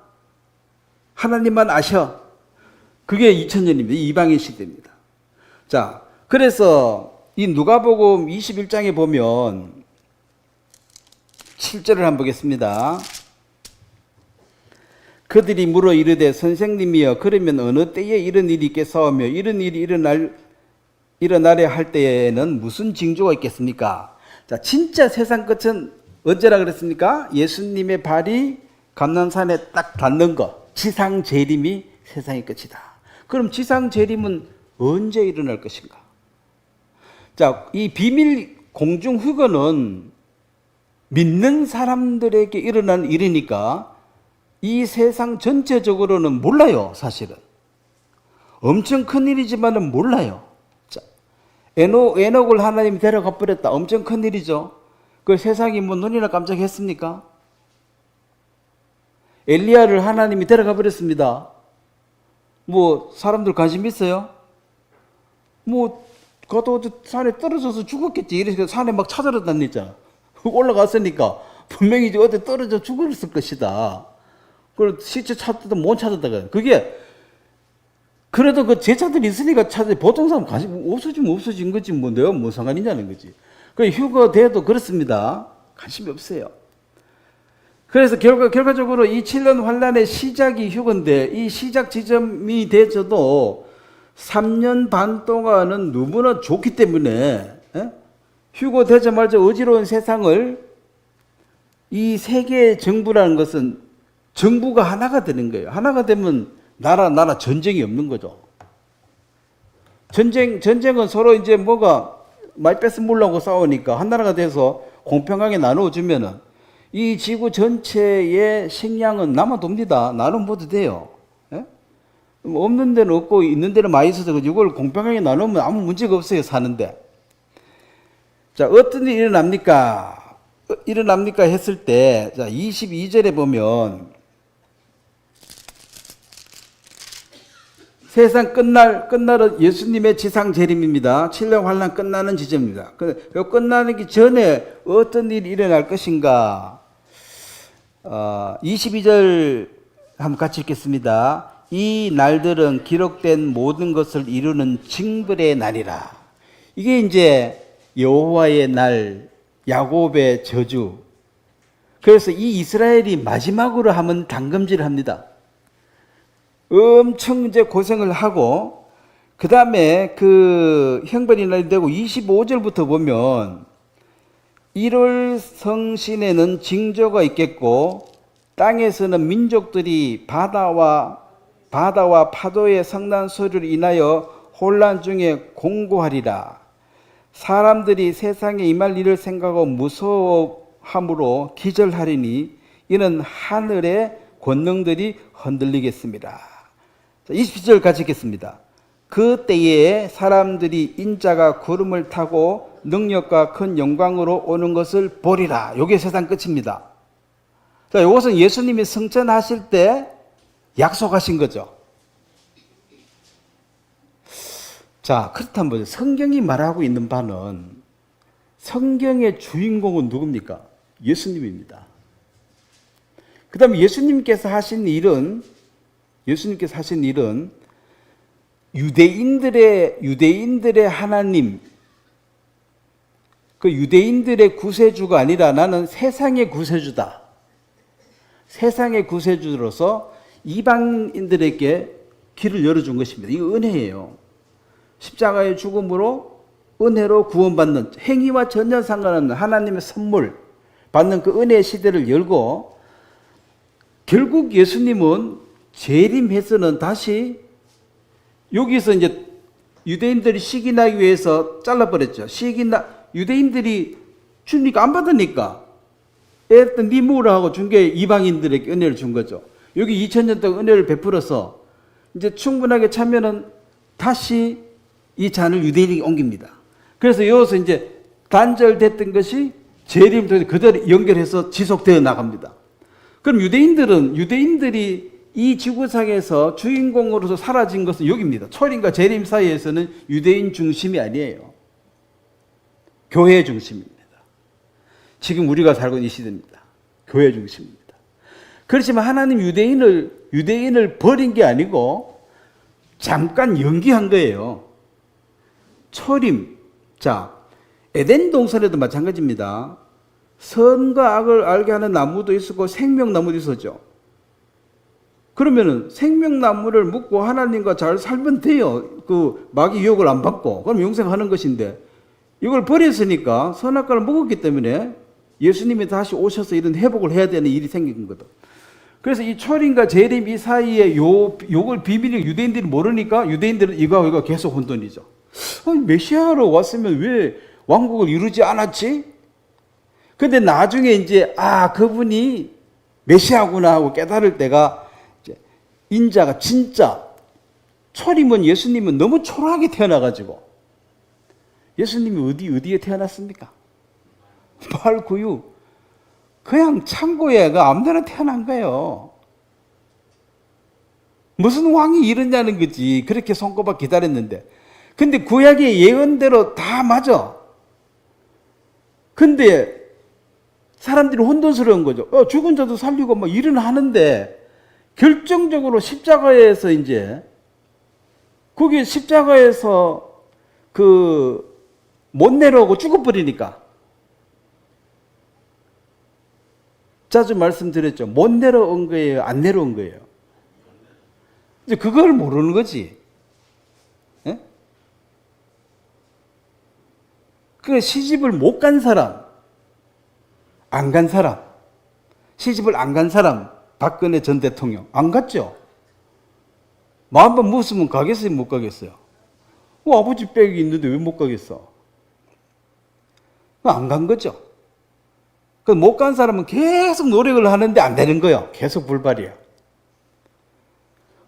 하나님만 아셔. 그게 2000년입니다. 이방인 시대입니다. 자, 그래서 이 누가복음 21장에 보면 7절을 한번 보겠습니다. 그들이 물어 이르되 선생님이여 그러면 어느 때에 이런 일이 있겠사오며 이런 일이 일어나려 할 때에는 무슨 징조가 있겠습니까? 자, 진짜 세상 끝은 언제라 그랬습니까? 예수님의 발이 감난산에 딱 닿는 것. 지상 재림이 세상의 끝이다. 그럼 지상 재림은 언제 일어날 것인가? 자, 이 비밀 공중 휴거는 믿는 사람들에게 일어난 일이니까 이 세상 전체적으로는 몰라요, 사실은. 엄청 큰 일이지만은 몰라요. 자, 에녹을 하나님이 데려가 버렸다. 엄청 큰 일이죠. 그 세상이 뭐 눈이나 깜짝했습니까? 엘리야를 하나님이 데려가 버렸습니다. 뭐 사람들 관심 있어요? 뭐 그것도 산에 떨어져서 죽었겠지. 이래서 산에 막 찾아다녔잖아. 올라갔으니까 분명히 이제 어디 떨어져 죽었을 것이다. 그걸 시체 찾아도 못 찾았다가 그게 그래도 그 제자들이 있으니까 찾아. 보통 사람 관심 없어지면 없어진 거지 뭐 내가 뭐 상관이냐는 거지. 그 휴거돼도 그렇습니다. 관심이 없어요. 그래서 결과적으로 이 7년 환란의 시작이 휴거인데 이 시작 지점이 돼서도 3년 반 동안은 너무나 좋기 때문에 휴거되자마자 어지러운 세상을 이 세계의 정부라는 것은 정부가 하나가 되는 거예요. 하나가 되면 나라 전쟁이 없는 거죠. 전쟁은 서로 이제 뭐가 많이 뺏어먹으려고 싸우니까 한 나라가 돼서 공평하게 나누어주면은 이 지구 전체의 식량은 남아돕니다. 나눠 먹어도 돼요. 예? 없는 데는 없고 있는 데는 많이 있어서 이걸 공평하게 나누면 아무 문제가 없어요. 사는데. 자, 어떤 일이 일어납니까 했을 때, 자, 22절에 보면 세상 끝날은 예수님의 지상 재림입니다. 7년 환란 끝나는 지점입니다. 끝나기 전에 어떤 일이 일어날 것인가? 22절 한번 같이 읽겠습니다. 이 날들은 기록된 모든 것을 이루는 징벌의 날이라. 이게 이제 여호와의 날, 야곱의 저주. 그래서 이 이스라엘이 마지막으로 하면 단금질을 합니다. 엄청 이제 고생을 하고, 그 다음에 그 형벌이 날이 되고 25절부터 보면 1월 성신에는 징조가 있겠고, 땅에서는 민족들이 바다와 파도의 성난 소리를 인하여 혼란 중에 공고하리라. 사람들이 세상에 임할 일을 생각하고 무서워함으로 기절하리니 이는 하늘의 권능들이 흔들리겠습니다. 20절 같이 읽겠습니다. 그 때에 사람들이 인자가 구름을 타고 능력과 큰 영광으로 오는 것을 보리라. 이게 세상 끝입니다. 자, 이것은 예수님이 승천하실 때 약속하신 거죠. 자, 그렇다면 뭐죠? 성경이 말하고 있는 바는 성경의 주인공은 누굽니까? 예수님입니다. 그 다음에 예수님께서 하신 일은 유대인들의 하나님, 그 유대인들의 구세주가 아니라 나는 세상의 구세주다. 세상의 구세주로서 이방인들에게 길을 열어준 것입니다. 이거 은혜예요. 십자가의 죽음으로 은혜로 구원받는, 행위와 전혀 상관없는 하나님의 선물 받는 그 은혜의 시대를 열고, 결국 예수님은 재림해서는 다시 여기서 이제 유대인들이 시기나기 위해서 잘라버렸죠. 유대인들이 주니까 안 받으니까 일단 네 먹으라 하고 준 게 이방인들에게 은혜를 준 거죠. 여기 2000년 동안 은혜를 베풀어서 이제 충분하게 차면은 다시 이 잔을 유대인에게 옮깁니다. 그래서 여기서 이제 단절됐던 것이 재림도 그대로 연결해서 지속되어 나갑니다. 그럼 유대인들이 이 지구상에서 주인공으로서 사라진 것은 여기입니다. 초림과 재림 사이에서는 유대인 중심이 아니에요. 교회 중심입니다. 지금 우리가 살고 있는 이 시대입니다. 교회 중심입니다. 그렇지만 하나님 유대인을 버린 게 아니고 잠깐 연기한 거예요. 초림. 자, 에덴 동산에도 마찬가지입니다. 선과 악을 알게 하는 나무도 있었고 생명나무도 있었죠. 그러면은 생명나무를 묻고 하나님과 잘 살면 돼요. 그 마귀 유혹을 안 받고. 그럼 영생하는 것인데 이걸 버렸으니까 선악과를 먹었기 때문에 예수님이 다시 오셔서 이런 회복을 해야 되는 일이 생긴 거다. 그래서 이 초림과 재림 이 사이에 요걸 비밀을 유대인들이 모르니까 유대인들은 이거 계속 혼돈이죠. 메시아로 왔으면 왜 왕국을 이루지 않았지? 근데 나중에 이제 그분이 메시아구나 하고 깨달을 때가 이제 인자가 진짜 초림은 예수님은 너무 초라하게 태어나가지고 예수님이 어디에 태어났습니까? 8, 9, 6. 그냥 창고에 그 아무데나 태어난 거예요. 무슨 왕이 이러냐는 거지. 그렇게 손꼽아 기다렸는데. 근데 구약의 예언대로 다 맞아. 근데 사람들이 혼돈스러운 거죠. 죽은 자도 살리고 뭐 일은 하는데 결정적으로 십자가에서 이제 거기 십자가에서 못 내려오고 죽어버리니까. 자주 말씀드렸죠. 못 내려온 거예요? 안 내려온 거예요? 이제 그걸 모르는 거지. 예? 그 시집을 못 간 사람, 안 간 사람, 시집을 안 간 사람, 박근혜 전 대통령 안 갔죠? 마음만 먹었으면 가겠어요, 못 가겠어요? 아버지 빽이 있는데 왜 못 가겠어? 안 간 거죠. 못 간 사람은 계속 노력을 하는데 안 되는 거예요. 계속 불발이야.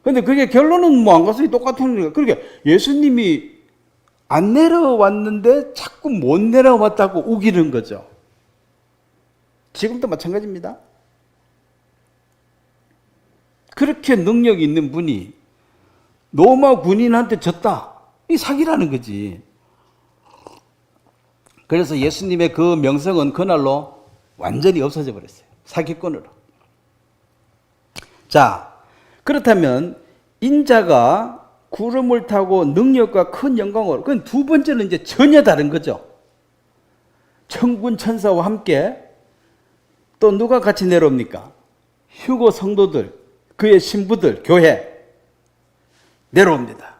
근데 그게 결론은 뭐 안 갔으니 똑같은 거예요. 그러니까 예수님이 안 내려왔는데 자꾸 못 내려왔다고 우기는 거죠. 지금도 마찬가지입니다. 그렇게 능력 있는 분이 로마 군인한테 졌다. 이 사기라는 거지. 그래서 예수님의 그 명성은 그날로 완전히 없어져 버렸어요. 사기꾼으로. 자, 그렇다면 인자가 구름을 타고 능력과 큰 영광으로, 그건 두 번째는 이제 전혀 다른 거죠. 천군 천사와 함께 또 누가 같이 내려옵니까? 휴거 성도들, 그의 신부들, 교회 내려옵니다.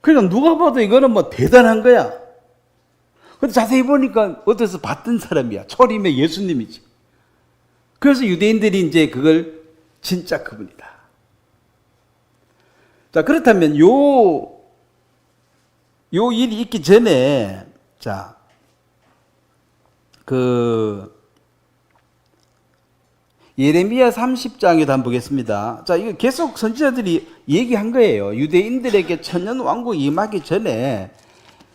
그러니까 누가 봐도 이거는 뭐 대단한 거야. 근데 자세히 보니까 어디서 봤던 사람이야. 초림의 예수님이지. 그래서 유대인들이 이제 그걸 진짜 그분이다. 자, 그렇다면 요 일이 있기 전에, 자, 예레미야 30장에도 한번 보겠습니다. 자, 이거 계속 선지자들이 얘기한 거예요. 유대인들에게 천년왕국 임하기 전에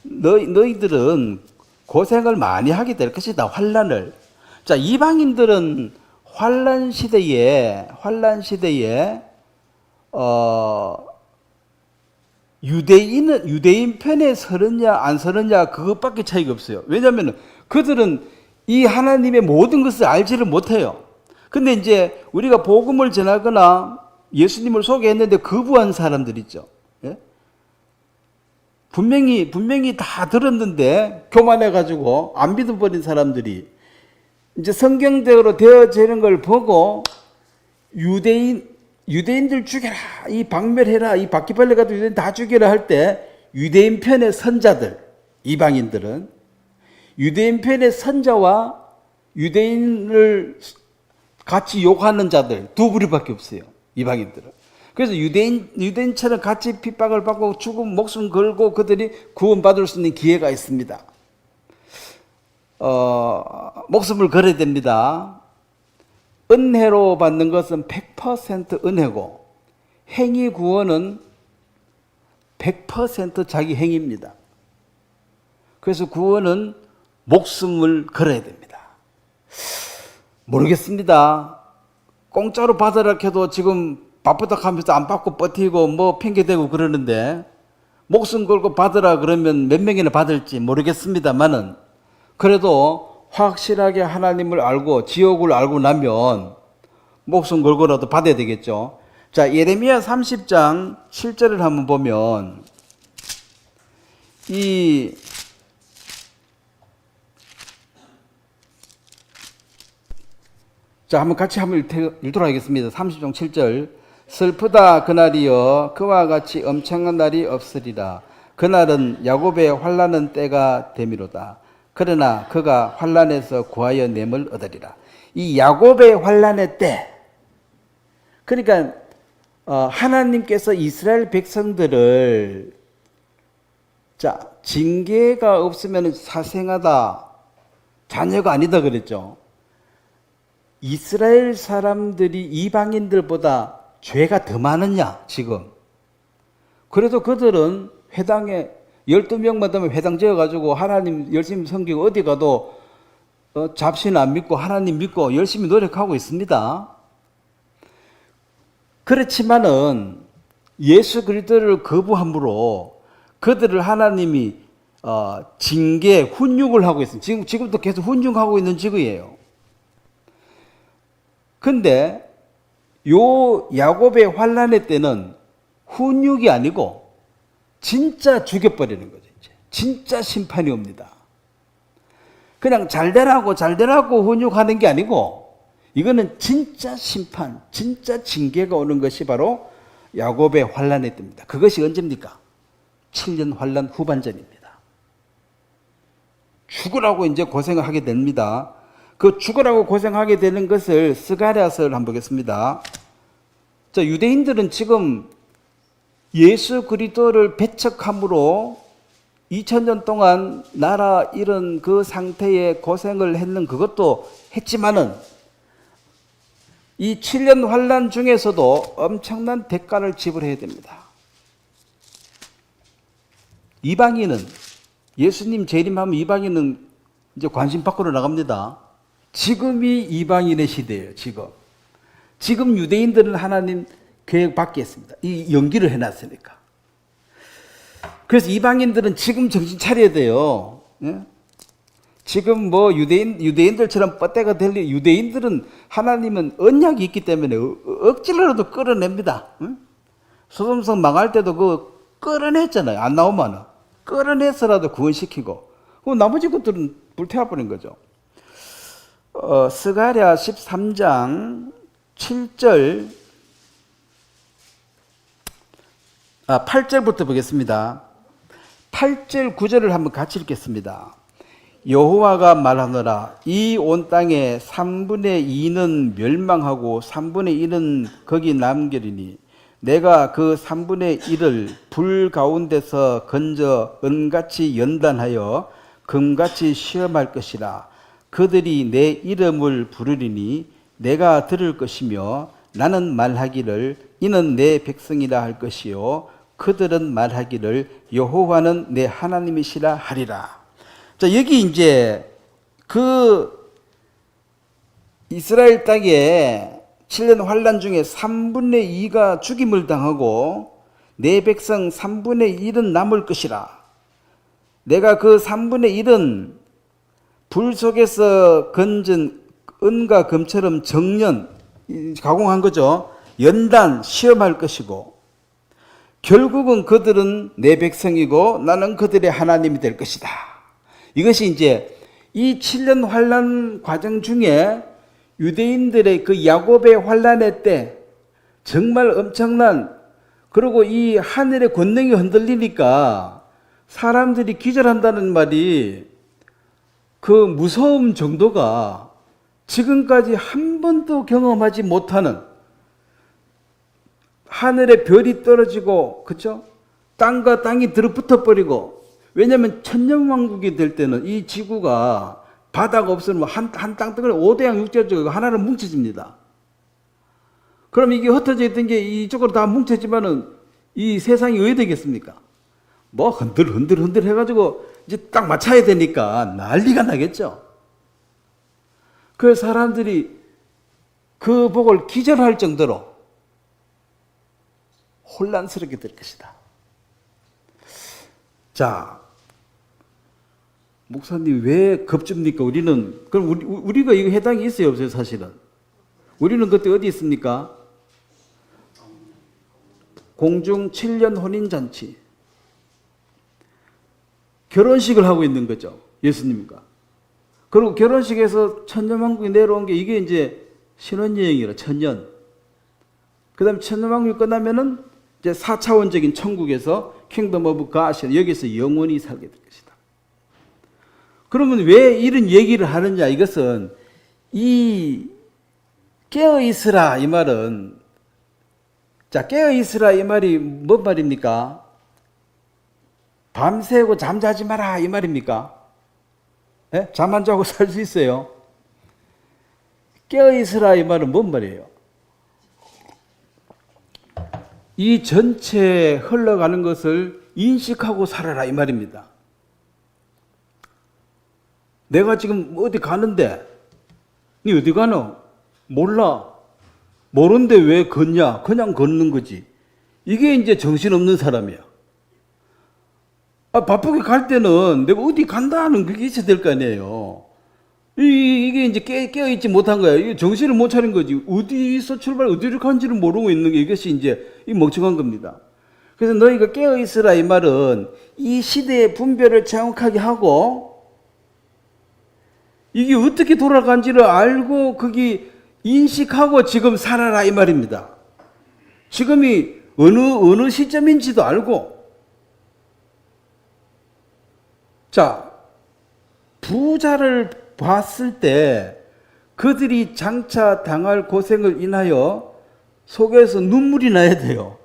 너희들은 고생을 많이 하게 될 것이다. 환난을. 자, 이방인들은 환난 시대에 유대인 편에 서느냐 안 서느냐 그것밖에 차이가 없어요. 왜냐하면 그들은 이 하나님의 모든 것을 알지를 못해요. 근데 이제 우리가 복음을 전하거나 예수님을 소개했는데 거부한 사람들 있죠. 예? 분명히 다 들었는데 교만해가지고 안 믿어버린 사람들이 이제 성경대로 되어지는 걸 보고 유대인들 죽여라, 이 박멸해라, 이 바퀴벌레 같은 유대인 다 죽여라 할 때 유대인 편의 선자들, 이방인들은 유대인 편의 선자와 유대인을 같이 욕하는 자들 두 부류밖에 없어요. 이방인들은. 그래서 유대인처럼 같이 핍박을 받고 죽음 목숨 걸고 그들이 구원받을 수 있는 기회가 있습니다. 목숨을 걸어야 됩니다. 은혜로 받는 것은 100% 은혜고 행위 구원은 100% 자기 행위입니다. 그래서 구원은 목숨을 걸어야 됩니다. 모르겠습니다. 공짜로 받으라 해도 지금 바쁘다 하면서 안 받고 버티고 뭐 핑계대고 그러는데 목숨 걸고 받으라 그러면 몇 명이나 받을지 모르겠습니다만은 그래도 확실하게 하나님을 알고 지옥을 알고 나면 목숨 걸고라도 받아야 되겠죠. 자, 예레미야 30장 7절을 한번 보면 자, 같이 한번 읽도록 하겠습니다. 30장 7절. 슬프다 그날이여 그와 같이 엄청난 날이 없으리라. 그날은 야곱의 환난은 때가 되미로다. 그러나 그가 환난에서 구하여 냄을 얻으리라. 이 야곱의 환난의 때, 그러니까 하나님께서 이스라엘 백성들을 징계가 없으면 사생하다, 자녀가 아니다 그랬죠. 이스라엘 사람들이 이방인들보다 죄가 더 많으냐 지금. 그래도 그들은 회당에 12명만 되면 회당 지어가지고 하나님 열심히 섬기고 어디 가도 잡신 안 믿고 하나님 믿고 열심히 노력하고 있습니다. 그렇지만은 예수 그리스도를 거부함으로 그들을 하나님이 징계, 훈육을 하고 있습니다. 지금도 계속 훈육하고 있는 지구예요. 근데 요 야곱의 환난의 때는 훈육이 아니고 진짜 죽여버리는 거죠. 이제. 진짜 심판이 옵니다. 그냥 잘되라고 훈육하는 게 아니고 이거는 진짜 심판, 진짜 징계가 오는 것이 바로 야곱의 환난의 때입니다. 그것이 언제입니까? 7년 환난 후반전입니다. 죽으라고 이제 고생을 하게 됩니다. 그 죽으라고 고생하게 되는 것을 스가랴서를 한번 보겠습니다. 자, 유대인들은 지금 예수 그리스도를 배척함으로 2000년 동안 나라 이런 그 상태에 고생을 했는 그것도 했지만은 이 7년 환난 중에서도 엄청난 대가를 지불해야 됩니다. 이방인은 예수님 재림하면 이방인은 이제 관심 밖으로 나갑니다. 지금이 이방인의 시대예요. 지금 유대인들은 하나님 계획 밖에 있습니다. 이 연기를 해놨으니까. 그래서 이방인들은 지금 정신 차려야 돼요. 예? 지금 뭐 유대인들처럼 뻗대가 될 일, 유대인들은 하나님은 언약이 있기 때문에 억지로라도 끌어냅니다. 응? 소돔성 망할 때도 그 끌어냈잖아요. 안 나오면 끌어내서라도 구원시키고 나머지 것들은 불태워버린 거죠. 스가랴 13장 7절 8절부터 보겠습니다. 8절 9절을 한번 같이 읽겠습니다. 여호와가 말하노라 이 온 땅의 3분의 2는 멸망하고 3분의 1은 거기 남겨리니 내가 그 3분의 1을 불 가운데서 건져 은같이 연단하여 금같이 시험할 것이라. 그들이 내 이름을 부르리니 내가 들을 것이며 나는 말하기를 이는 내 백성이라 할 것이요 그들은 말하기를 여호와는 내 하나님이시라 하리라. 자, 여기 이제 그 이스라엘 땅에 7년 환란 중에 3분의 2가 죽임을 당하고 내 백성 3분의 1은 남을 것이라. 내가 그 3분의 1은 불 속에서 건진 은과 금처럼 정연, 가공한 거죠. 연단, 시험할 것이고 결국은 그들은 내 백성이고 나는 그들의 하나님이 될 것이다. 이것이 이제 이 7년 환란 과정 중에 유대인들의 그 야곱의 환란의 때 정말 엄청난, 그리고 이 하늘의 권능이 흔들리니까 사람들이 기절한다는 말이 그 무서움 정도가 지금까지 한 번도 경험하지 못하는, 하늘에 별이 떨어지고, 그쵸? 땅과 땅이 들어붙어 버리고, 왜냐하면 천년왕국이 될 때는 이 지구가 바다가 없으면 한 땅덩어리 5대양 6대양 하나로 뭉쳐집니다. 그럼 이게 흩어져 있던 게 이쪽으로 다 뭉쳐지면은 이 세상이 왜 되겠습니까? 뭐 흔들 해가지고 이제 딱 맞춰야 되니까 난리가 나겠죠. 그래서 사람들이 그 복을 기절할 정도로 혼란스럽게 될 것이다. 자, 목사님 왜 겁줍니까? 그럼 우리가 이거 해당이 있어요, 없어요, 사실은? 우리는 그때 어디 있습니까? 공중 7년 혼인잔치. 결혼식을 하고 있는 거죠, 예수님과. 그리고 결혼식에서 천년왕국이 내려온 게 이게 이제 신혼여행이라, 천년. 그 다음에 천년왕국이 끝나면은 이제 4차원적인 천국에서 킹덤 오브 갓, 여기서 영원히 살게 될 것이다. 그러면 왜 이런 얘기를 하느냐? 이것은 이 깨어있으라 이 말은, 자, 깨어있으라 이 말이 뭔 말입니까? 밤새고 잠자지 마라 이 말입니까? 네? 잠 안 자고 살 수 있어요? 깨어있으라 이 말은 뭔 말이에요? 이 전체 흘러가는 것을 인식하고 살아라 이 말입니다. 내가 지금 어디 가는데 니 어디 가노? 몰라. 모르는데 왜 걷냐? 그냥 걷는 거지. 이게 이제 정신없는 사람이야. 바쁘게 갈 때는 내가 어디 간다는 그게 있어야 될 거 아니에요. 이게 이제 깨어있지 못한 거야. 이게 정신을 못 차린 거지. 어디서 어디로 간지를 모르고 있는 게 이것이 이제 이 멍청한 겁니다. 그래서 너희가 깨어있으라 이 말은 이 시대의 분별을 정확하게 하고 이게 어떻게 돌아간지를 알고 거기 인식하고 지금 살아라 이 말입니다. 지금이 어느 시점인지도 알고. 자, 부자를 봤을 때 그들이 장차 당할 고생을 인하여 속에서 눈물이 나야 돼요.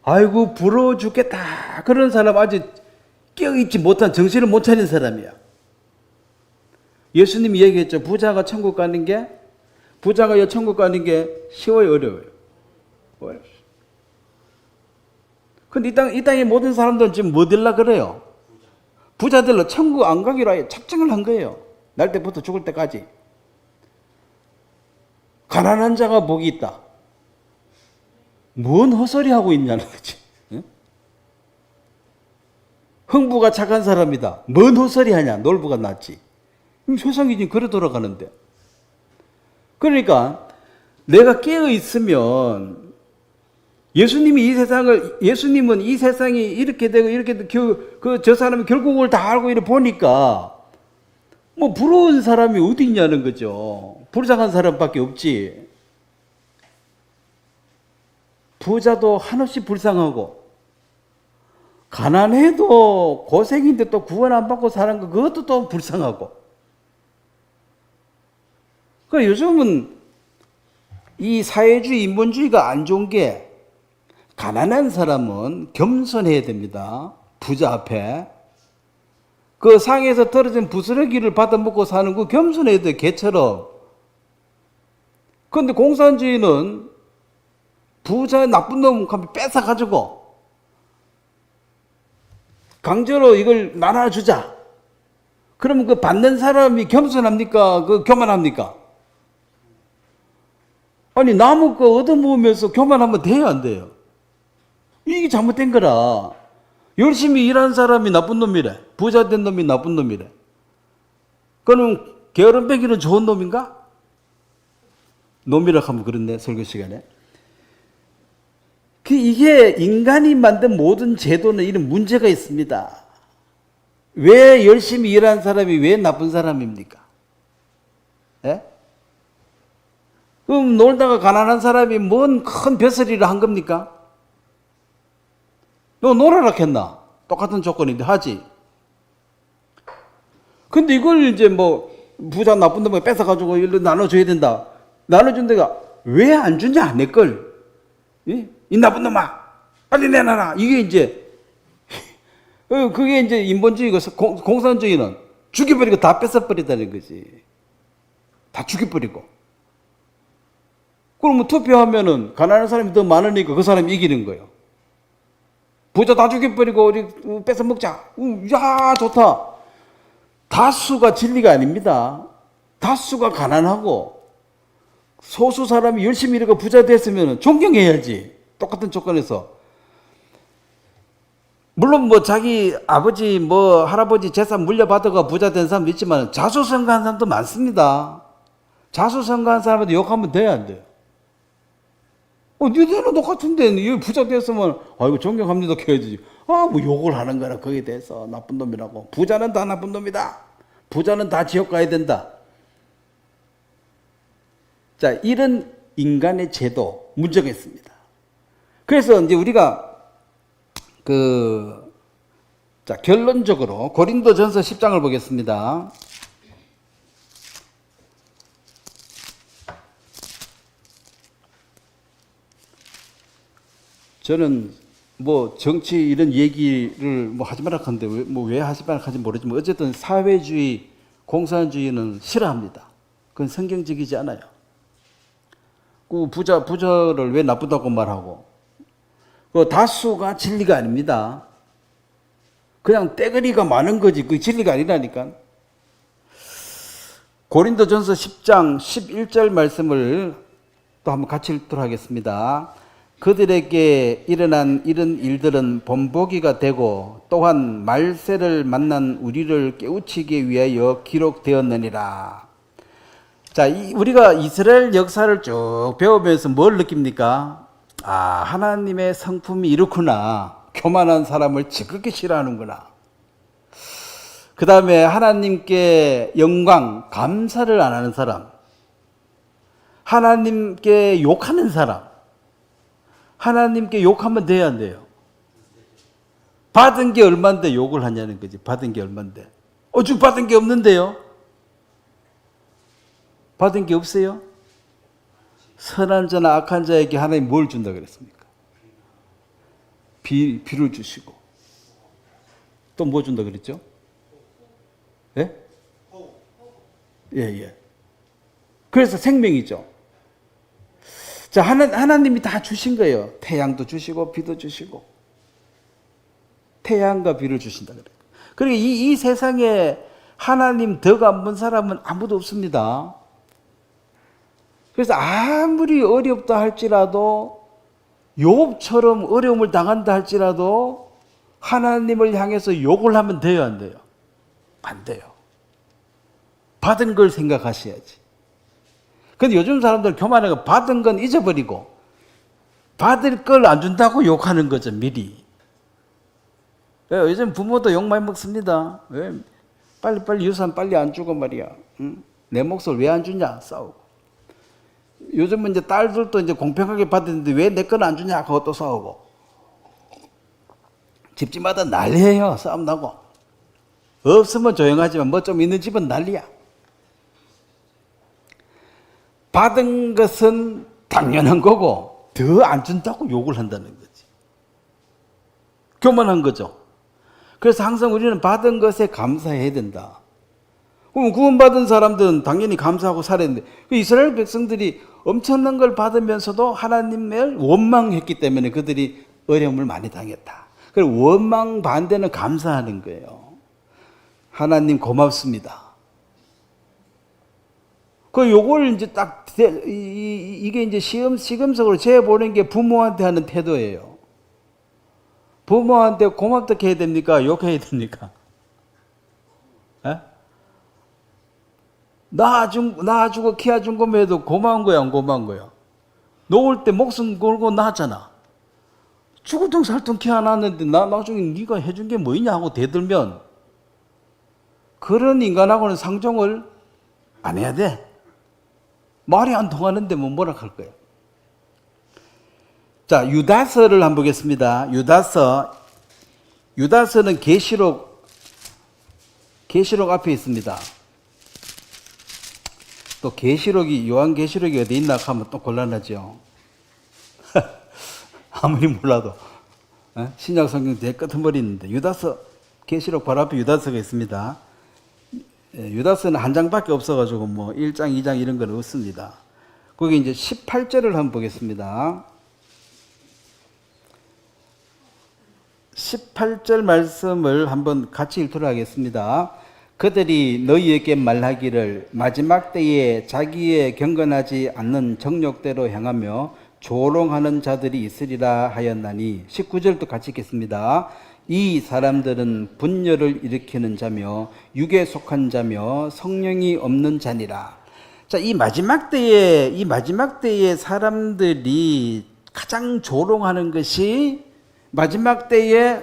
아이고 부러워 죽겠다. 그런 사람 아직 깨어있지 못한 정신을 못 차린 사람이야. 예수님이 얘기했죠. 부자가 천국 가는 게 쉬워요, 어려워요? 어려워요. 근데 이 땅의 모든 사람들은 지금 뭐 되려 그래요? 부자들로 천국 안 가기로 아예 작정을 한 거예요. 날 때부터 죽을 때까지. 가난한 자가 복이 있다. 뭔 헛소리 하고 있냐는 거지. 응? 흥부가 착한 사람이다. 뭔 헛소리 하냐. 놀부가 낫지. 세상이 지금 그래 돌아가는데. 그러니까 내가 깨어 있으면 예수님은 이 세상이 이렇게 되고 이렇게 저 사람이 결국을 다 알고 이렇게 보니까 뭐 부러운 사람이 어디 있냐는 거죠. 불쌍한 사람밖에 없지. 부자도 한없이 불쌍하고 가난해도 고생인데 또 구원 안 받고 사는 거 그것도 또 불쌍하고. 그러니까 요즘은 이 사회주의 인본주의가 안 좋은 게 가난한 사람은 겸손해야 됩니다. 부자 앞에. 그 상에서 떨어진 부스러기를 받아먹고 사는 거 겸손해야 돼, 개처럼. 그런데 공산주의는 부자 나쁜 놈 뺏어가지고 강제로 이걸 나눠주자. 그러면 그 받는 사람이 겸손합니까? 교만합니까? 아니, 남의 거 얻어먹으면서 교만하면 돼요, 안 돼요? 이게 잘못된 거라. 열심히 일한 사람이 나쁜 놈이래. 부자 된 놈이 나쁜 놈이래. 그럼 게으름뱅이는 좋은 놈인가? 놈이라 하면 그렇네, 설교 시간에. 이게 인간이 만든 모든 제도는 이런 문제가 있습니다. 왜 열심히 일한 사람이 왜 나쁜 사람입니까? 예? 그럼 놀다가 가난한 사람이 뭔 큰 벼슬이를 한 겁니까? 너 놀아라 했나? 똑같은 조건인데 하지. 근데 이걸 이제 뭐 부자 나쁜 놈을 뺏어가지고 일로 나눠줘야 된다. 나눠준 데가 왜 안 주냐? 내 걸. 이 나쁜 놈아, 빨리 내놔라. 이게 이제 그게 이제 인본주의고 공산주의는 죽여버리고 다 뺏어버리다는 거지. 다 죽여버리고. 그러면 투표하면은 가난한 사람이 더 많으니까 그 사람이 이기는 거예요. 부자 다 죽여버리고 우리 뺏어먹자. 야, 좋다. 다수가 진리가 아닙니다. 다수가 가난하고 소수 사람이 열심히 일하고 부자 됐으면 존경해야지. 똑같은 조건에서. 물론 뭐 자기 아버지 뭐 할아버지 재산 물려받아가 부자 된 사람도 있지만 자수성가한 사람도 많습니다. 자수성가한 사람한테 욕하면 돼야 안 돼요? 니들은 똑같은데 이 부자 됐으면 아이고 존경합니다 해야지. 뭐 욕을 하는 거라 거기에 대해서 나쁜 놈이라고. 부자는 다 나쁜 놈이다. 부자는 다 지옥 가야 된다. 자, 이런 인간의 제도 문제가 있습니다. 그래서 이제 우리가 자, 결론적으로 고린도전서 10장을 보겠습니다. 저는 뭐 정치 이런 얘기를 뭐 하지 말라 하는데 왜 하지 말라 하지 모르지만 어쨌든 사회주의, 공산주의는 싫어합니다. 그건 성경적이지 않아요. 그 부자를 왜 나쁘다고 말하고, 그 다수가 진리가 아닙니다. 그냥 떼거리가 많은 거지 그 진리가 아니라니까. 고린도전서 10장 11절 말씀을 또 한번 같이 읽도록 하겠습니다. 그들에게 일어난 이런 일들은 본보기가 되고 또한 말세를 만난 우리를 깨우치기 위하여 기록되었느니라. 자, 우리가 이스라엘 역사를 쭉 배우면서 뭘 느낍니까? 아, 하나님의 성품이 이렇구나. 교만한 사람을 지극히 싫어하는구나. 그 다음에 하나님께 영광, 감사를 안 하는 사람, 하나님께 욕하는 사람, 하나님께 욕하면 돼야 안 돼요? 받은 게 얼만데 욕을 하냐는 거지. 받은 게 얼만데. 지금 받은 게 없는데요? 받은 게 없어요? 선한 자나 악한 자에게 하나님 뭘 준다 그랬습니까? 비를 주시고 또 뭐 준다 그랬죠? 예? 예. 그래서 생명이죠. 자, 하나님이 다 주신 거예요. 태양도 주시고 비도 주시고 태양과 비를 주신다 그래요. 그러니까 이 세상에 하나님 덕 안 본 사람은 아무도 없습니다. 그래서 아무리 어렵다 할지라도 욥처럼 어려움을 당한다 할지라도 하나님을 향해서 욕을 하면 돼요, 안 돼요? 안 돼요. 받은 걸 생각하셔야지. 근데 요즘 사람들 교만해가 받은 건 잊어버리고 받을 걸 안 준다고 욕하는 거죠, 미리. 요즘 부모도 욕 많이 먹습니다. 왜? 빨리 유산 빨리 안 주고 말이야. 응? 내 몫을 왜 안 주냐? 싸우고. 요즘은 이제 딸들도 이제 공평하게 받았는데 왜 내 건 안 주냐? 그것도 싸우고. 집집마다 난리예요. 싸움 나고. 없으면 조용하지만 뭐 좀 있는 집은 난리야. 받은 것은 당연한 거고 더 안 준다고 욕을 한다는 거지. 교만한 거죠. 그래서 항상 우리는 받은 것에 감사해야 된다. 그럼 구원받은 사람들은 당연히 감사하고 살아야 되는데 이스라엘 백성들이 엄청난 걸 받으면서도 하나님을 원망했기 때문에 그들이 어려움을 많이 당했다. 그리고 원망 반대는 감사하는 거예요. 하나님 고맙습니다. 요걸 이제 딱 이게 이제 시금석으로 재보는 게 부모한테 하는 태도예요. 부모한테 고맙다 해야 됩니까? 욕해야 됩니까? 에? 낳아주고 키워준 거면도 고마운 거야, 안 고마운 거야? 놓을 때 목숨 걸고 낳았잖아. 죽을둥 살둥 키워놨는데 나중에 네가 해준 게 뭐냐 하고 대들면 그런 인간하고는 상종을 안 해야 돼. 말이 안 통하는데 뭐라 할 거예요. 자, 유다서를 한번 보겠습니다. 유다서는 계시록 앞에 있습니다. 또 요한계시록이 어디 있나 하면 또 곤란하죠. 아무리 몰라도 신약 성경 제 끝머리 있는데 계시록 바로 앞에 유다서가 있습니다. 유다서는 한 장밖에 없어가지고 뭐 1장, 2장 이런 건 없습니다. 거기 이제 18절을 한번 보겠습니다. 18절 말씀을 한번 같이 읽도록 하겠습니다. 그들이 너희에게 말하기를 마지막 때에 자기의 경건하지 않는 정욕대로 행하며 조롱하는 자들이 있으리라 하였나니 19절도 같이 읽겠습니다. 이 사람들은 분열을 일으키는 자며 육에 속한 자며 성령이 없는 자니라. 자, 이 마지막 때에 사람들이 가장 조롱하는 것이 마지막 때에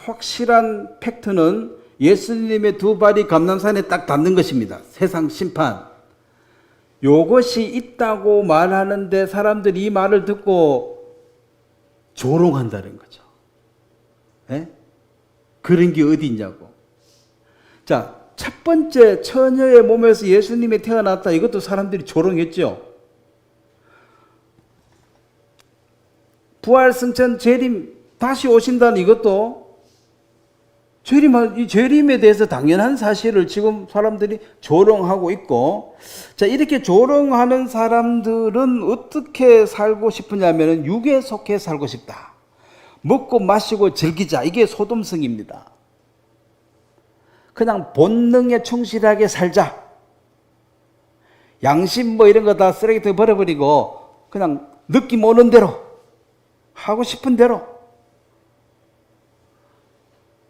확실한 팩트는 예수님의 두 발이 감람산에 딱 닿는 것입니다. 세상 심판. 요것이 있다고 말하는데 사람들이 이 말을 듣고 조롱한다는 거죠. 예? 그런 게 어디 있냐고. 자, 첫 번째 처녀의 몸에서 예수님이 태어났다. 이것도 사람들이 조롱했죠. 부활 승천 재림 다시 오신다는 이것도 이 재림에 대해서 당연한 사실을 지금 사람들이 조롱하고 있고, 자, 이렇게 조롱하는 사람들은 어떻게 살고 싶으냐면 육에 속해 살고 싶다. 먹고 마시고 즐기자. 이게 소돔성입니다. 그냥 본능에 충실하게 살자. 양심 뭐 이런 거 다 쓰레기통에 버려버리고 그냥 느낌 오는 대로 하고 싶은 대로.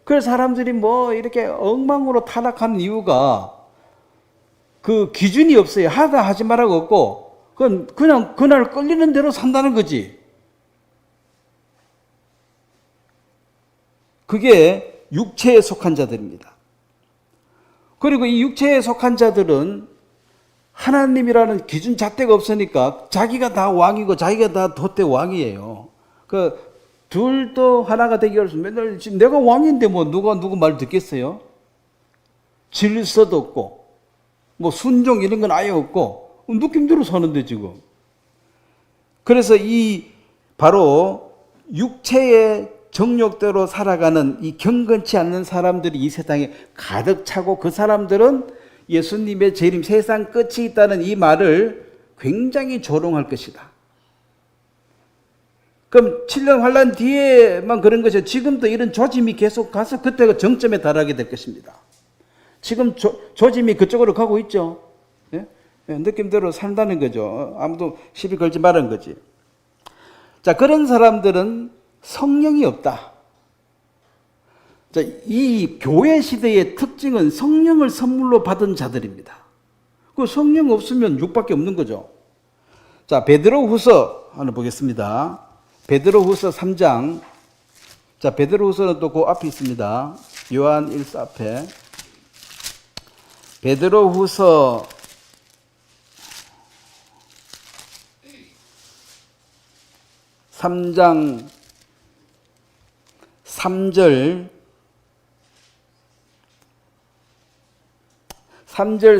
그래서 사람들이 뭐 이렇게 엉망으로 타락하는 이유가 그 기준이 없어요. 하지 말라고 없고 그냥 그날 끌리는 대로 산다는 거지. 그게 육체에 속한 자들입니다. 그리고 이 육체에 속한 자들은 하나님이라는 기준 잣대가 없으니까 자기가 다 왕이고 자기가 다 돛대 왕이에요. 둘도 하나가 되기 어렵습니다. 맨날 지금 내가 왕인데 뭐 누구 말 듣겠어요? 질서도 없고 뭐 순종 이런 건 아예 없고 느낌대로 사는데 지금. 그래서 이 바로 육체의 정욕대로 살아가는 이 경건치 않는 사람들이 이 세상에 가득 차고, 그 사람들은 예수님의 재림, 세상 끝이 있다는 이 말을 굉장히 조롱할 것이다. 그럼 7년 환란 뒤에만 그런 것이 지금도 이런 조짐이 계속 가서 그때가 정점에 달하게 될 것입니다. 지금 조짐이 그쪽으로 가고 있죠. 예? 느낌대로 산다는 거죠. 아무도 시비 걸지 말라는 거지. 자, 그런 사람들은 성령이 없다. 자, 이 교회 시대의 특징은 성령을 선물로 받은 자들입니다. 그 성령 없으면 육밖에 없는 거죠. 자, 베드로후서 하나 보겠습니다. 베드로후서 3장. 자, 베드로후서는 또 그 앞에 있습니다. 요한 1서 앞에. 베드로후서 3장 3절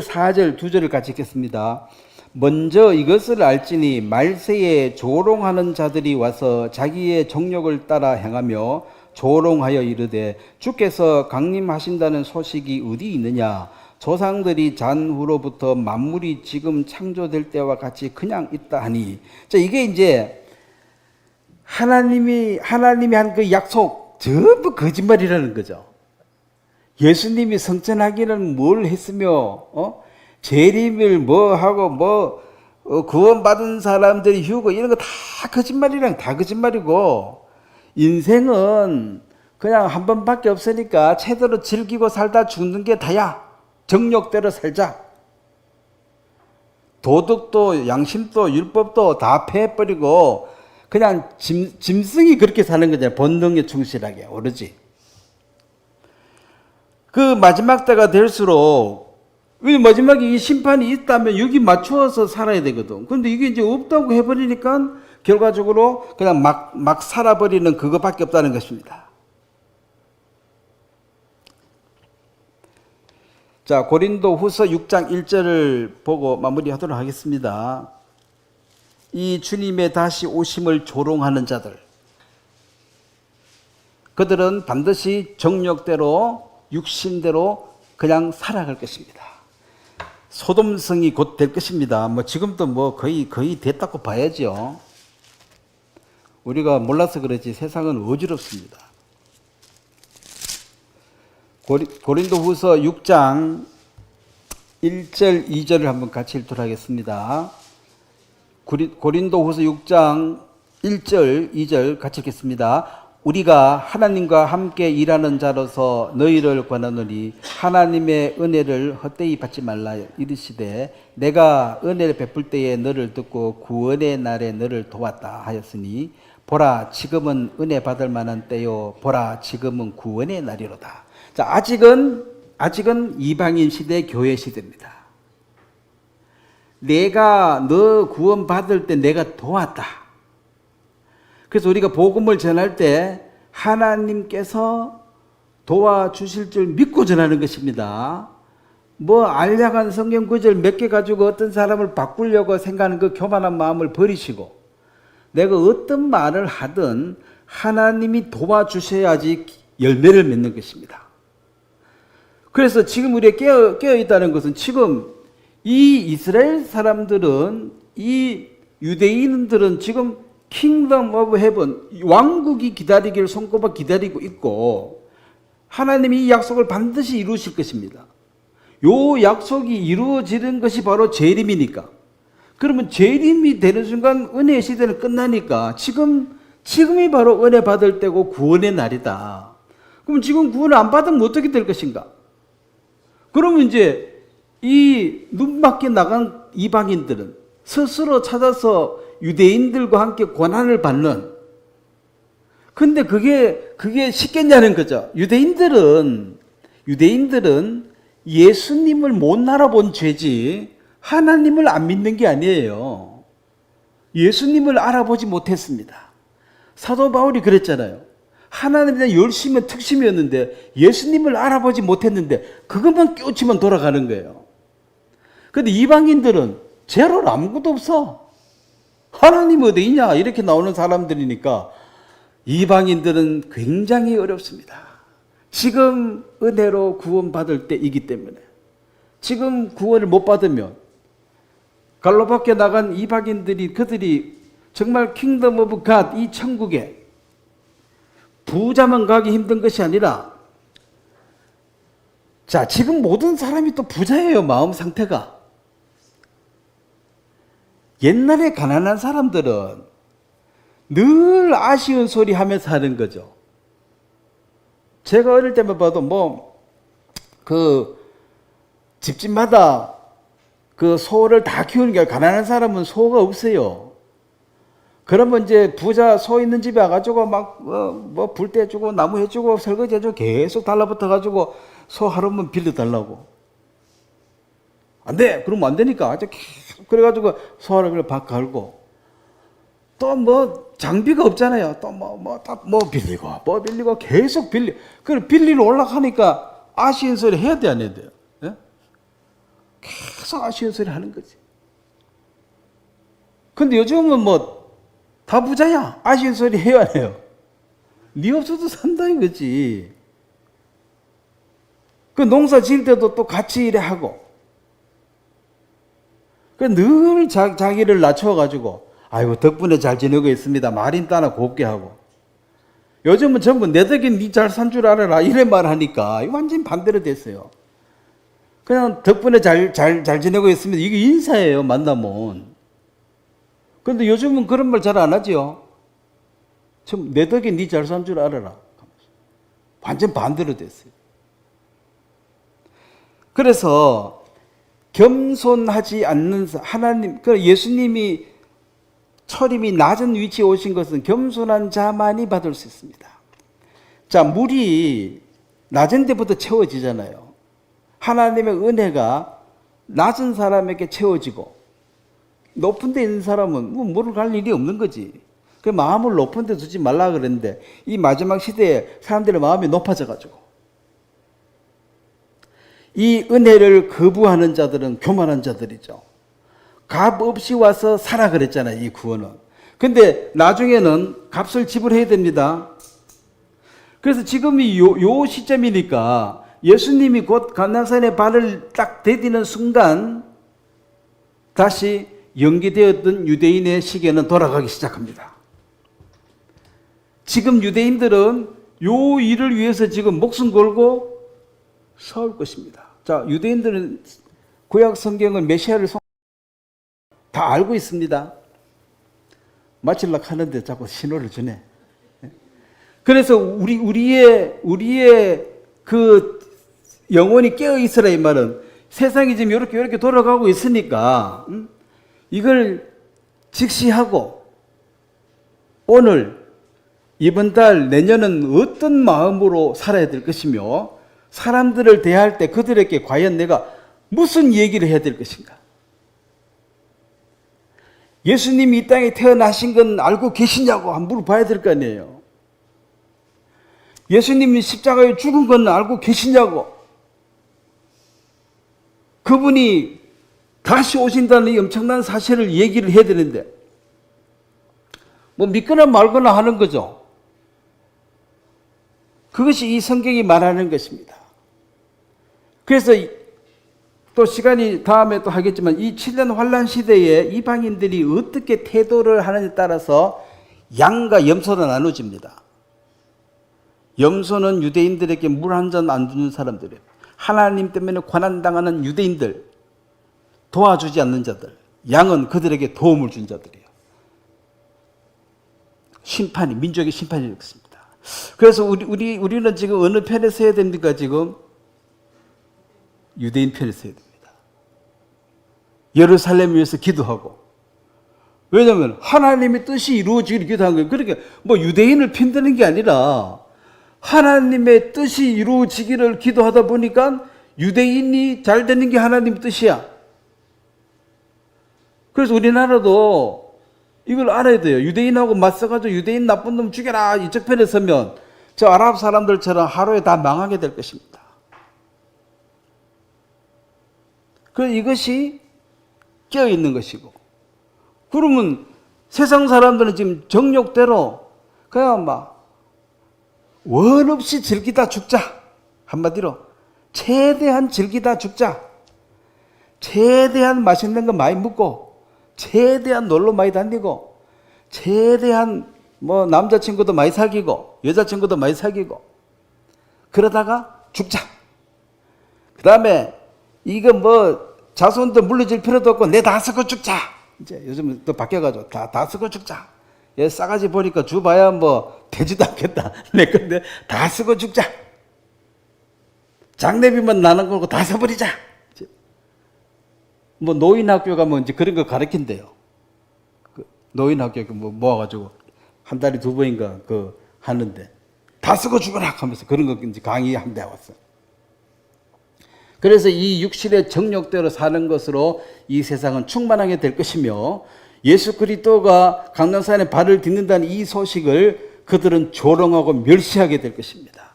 4절 2절을 같이 읽겠습니다. 먼저 이것을 알지니 말세에 조롱하는 자들이 와서 자기의 정욕을 따라 행하며 조롱하여 이르되 주께서 강림하신다는 소식이 어디 있느냐. 조상들이 잔 후로부터 만물이 지금 창조될 때와 같이 그냥 있다 하니. 자, 이게 이제 하나님이 한 그 약속 전부 거짓말이라는 거죠. 예수님이 성천하기는 뭘 했으며, 재림을 뭐 하고 구원받은 사람들이 휴거 이런 거 다 거짓말이랑 다 거짓말이고, 인생은 그냥 한 번밖에 없으니까 제대로 즐기고 살다 죽는 게 다야. 정욕대로 살자. 도덕도 양심도 율법도 다 패해버리고 그냥 짐승이 그렇게 사는 거잖아요. 본능에 충실하게. 오로지. 그 마지막 때가 될수록, 마지막에 이 심판이 있다면 여기 맞추어서 살아야 되거든. 근데 이게 이제 없다고 해버리니까 결과적으로 그냥 막 살아버리는 그것밖에 없다는 것입니다. 자, 고린도 후서 6장 1절을 보고 마무리하도록 하겠습니다. 이 주님의 다시 오심을 조롱하는 자들, 그들은 반드시 정욕대로 육신대로 그냥 살아갈 것입니다. 소돔성이 곧 될 것입니다. 뭐 지금도 뭐 거의 됐다고 봐야죠. 우리가 몰라서 그렇지 세상은 어지럽습니다. 고린도후서 6장 1절 2절을 한번 같이 읽도록 하겠습니다. 고린도후서 6장 1절 2절 같이 읽겠습니다. 우리가 하나님과 함께 일하는 자로서 너희를 권하노니 하나님의 은혜를 헛되이 받지 말라. 이르시되 내가 은혜를 베풀 때에 너를 듣고 구원의 날에 너를 도왔다 하였으니 보라 지금은 은혜 받을 만한 때요 보라 지금은 구원의 날이로다. 자, 아직은 이방인 시대, 교회 시대입니다. 내가 너 구원 받을 때 내가 도왔다. 그래서 우리가 복음을 전할 때 하나님께서 도와주실 줄 믿고 전하는 것입니다. 뭐 알량한 성경 구절 몇 개 가지고 어떤 사람을 바꾸려고 생각하는 그 교만한 마음을 버리시고, 내가 어떤 말을 하든 하나님이 도와주셔야지 열매를 맺는 것입니다. 그래서 지금 우리가 깨어 있다는 것은 지금 이 이스라엘 사람들은, 이 유대인들은 지금 킹덤 오브 헤븐, 왕국이 기다리기를 손꼽아 기다리고 있고, 하나님이 이 약속을 반드시 이루실 것입니다. 요 약속이 이루어지는 것이 바로 재림이니까. 그러면 재림이 되는 순간 은혜의 시대는 끝나니까 지금이 바로 은혜 받을 때고 구원의 날이다. 그럼 지금 구원을 안 받으면 어떻게 될 것인가? 그러면 이제 이 눈밖에 나간 이방인들은 스스로 찾아서 유대인들과 함께 고난을 받는, 근데 그게 쉽겠냐는 거죠. 유대인들은 예수님을 못 알아본 죄지 하나님을 안 믿는 게 아니에요. 예수님을 알아보지 못했습니다. 사도 바울이 그랬잖아요. 하나님에 대한 열심은 특심이었는데 예수님을 알아보지 못했는데 그것만 깨우치면 돌아가는 거예요. 그런데 이방인들은 죄로 아무것도 없어. 하나님 어디 있냐 이렇게 나오는 사람들이니까 이방인들은 굉장히 어렵습니다. 지금 은혜로 구원받을 때이기 때문에. 지금 구원을 못 받으면 갈로 밖에 나간 이방인들이, 그들이 정말 킹덤 오브 갓, 이 천국에 부자만 가기 힘든 것이 아니라, 자, 지금 모든 사람이 또 부자예요. 마음 상태가. 옛날에 가난한 사람들은 늘 아쉬운 소리 하면서 하는 거죠. 제가 어릴 때만 봐도 집집마다 그 소를 다 키우는 게, 가난한 사람은 소가 없어요. 그러면 이제 부자 소 있는 집에 와가지고 불 떼주고 나무 해주고 설거지 해주고 계속 달라붙어가지고 소 하루만 빌려달라고. 안 돼! 그러면 안 되니까. 계속 그래가지고 소 하루를 밥 갈고. 또 장비가 없잖아요. 또 빌리고 계속 빌리러 올라가니까 아쉬운 소리 해야 돼, 안 해야 돼요? 예? 계속 아쉬운 소리 하는 거지. 근데 요즘은 다 부자야. 아쉬운 소리 해야 해요. 네 없어도 산다 이거지. 그 농사 지을 때도 또 같이 일하고. 늘 자기를 낮춰가지고, 아이고, 덕분에 잘 지내고 있습니다. 말인 따나 곱게 하고. 요즘은 전부 내 덕에 니 잘 산 줄 알아라. 이래 말하니까 완전히 반대로 됐어요. 그냥 덕분에 잘 지내고 있습니다. 이게 인사예요, 만나면. 그런데 요즘은 그런 말 잘 안 하죠. 내 덕에 니 잘 산 줄 알아라. 완전 반대로 됐어요. 그래서 겸손하지 않는 하나님, 예수님이 철임이 낮은 위치에 오신 것은 겸손한 자만이 받을 수 있습니다. 자, 물이 낮은 데부터 채워지잖아요. 하나님의 은혜가 낮은 사람에게 채워지고 높은 데 있는 사람은 물을 갈 일이 없는 거지. 그 마음을 높은 데 두지 말라 그랬는데 이 마지막 시대에 사람들의 마음이 높아져가지고 이 은혜를 거부하는 자들은 교만한 자들이죠. 값 없이 와서 사라 그랬잖아요, 이 구원은. 근데 나중에는 값을 지불해야 됩니다. 그래서 지금이 요 시점이니까 예수님이 곧 감난산에 발을 딱 디디는 순간 다시 연기되었던 유대인의 시계는 돌아가기 시작합니다. 지금 유대인들은 요 일을 위해서 지금 목숨 걸고 싸울 것입니다. 자, 유대인들은 구약 성경을 메시아를 다 알고 있습니다. 마치려고 하는데 자꾸 신호를 주네. 그래서 우리의 그 영혼이 깨어 있으라 이 말은 세상이 지금 이렇게 돌아가고 있으니까 이걸 직시하고 오늘 이번 달 내년은 어떤 마음으로 살아야 될 것이며 사람들을 대할 때 그들에게 과연 내가 무슨 얘기를 해야 될 것인가? 예수님이 이 땅에 태어나신 건 알고 계시냐고 한번 물어봐야 될 거 아니에요. 예수님이 십자가에 죽은 건 알고 계시냐고. 그분이 다시 오신다는 이 엄청난 사실을 얘기를 해야 되는데 믿거나 말거나 하는 거죠. 그것이 이 성경이 말하는 것입니다. 그래서 또 시간이 다음에 또 하겠지만 이 7년 환란 시대에 이방인들이 어떻게 태도를 하느냐에 따라서 양과 염소로 나눠집니다. 염소는 유대인들에게 물 한 잔 안 주는 사람들이에요. 하나님 때문에 고난당하는 유대인들, 도와주지 않는 자들. 양은 그들에게 도움을 준 자들이에요. 민족의 심판이 있습니다. 그래서 우리는 지금 어느 편에 서야 됩니까? 지금 유대인 편에 서야 됩니다. 예루살렘을 위해서 기도하고. 왜냐하면 하나님의 뜻이 이루어지기를 기도한 거예요. 그러니까 뭐 유대인을 편드는 게 아니라 하나님의 뜻이 이루어지기를 기도하다 보니까 유대인이 잘 되는 게 하나님의 뜻이야. 그래서 우리나라도 이걸 알아야 돼요. 유대인하고 맞서가지고 유대인 나쁜 놈 죽여라 이쪽 편에 서면 저 아랍 사람들처럼 하루에 다 망하게 될 것입니다. 그래서 이것이 깨어있는 것이고, 그러면 세상 사람들은 지금 정욕대로 그냥 막 원 없이 즐기다 죽자. 한마디로 최대한 즐기다 죽자. 최대한 맛있는 거 많이 먹고, 최대한 놀러 많이 다니고, 최대한 뭐 남자친구도 많이 사귀고 여자친구도 많이 사귀고, 그러다가 죽자. 그 다음에 이거 뭐 자손도 물려줄 필요도 없고 내 다 쓰고 죽자. 이제 요즘은 또 바뀌어가지고 다 쓰고 죽자. 얘 싸가지 보니까 주봐야 뭐 되지도 않겠다. 내 건데 다 쓰고 죽자. 장례비만 나는 거고 다 써버리자. 뭐 노인학교 가면 이제 그런 거 가르친대요. 노인학교 뭐 모아가지고 한 달에 2번인가 하는데 다 쓰고 죽어라 하면서 그런 거 이제 강의 한 대 왔어요. 그래서 이 육신의 정욕대로 사는 것으로 이 세상은 충만하게 될 것이며, 예수 그리스도가 감람산에 발을 딛는다는 이 소식을 그들은 조롱하고 멸시하게 될 것입니다.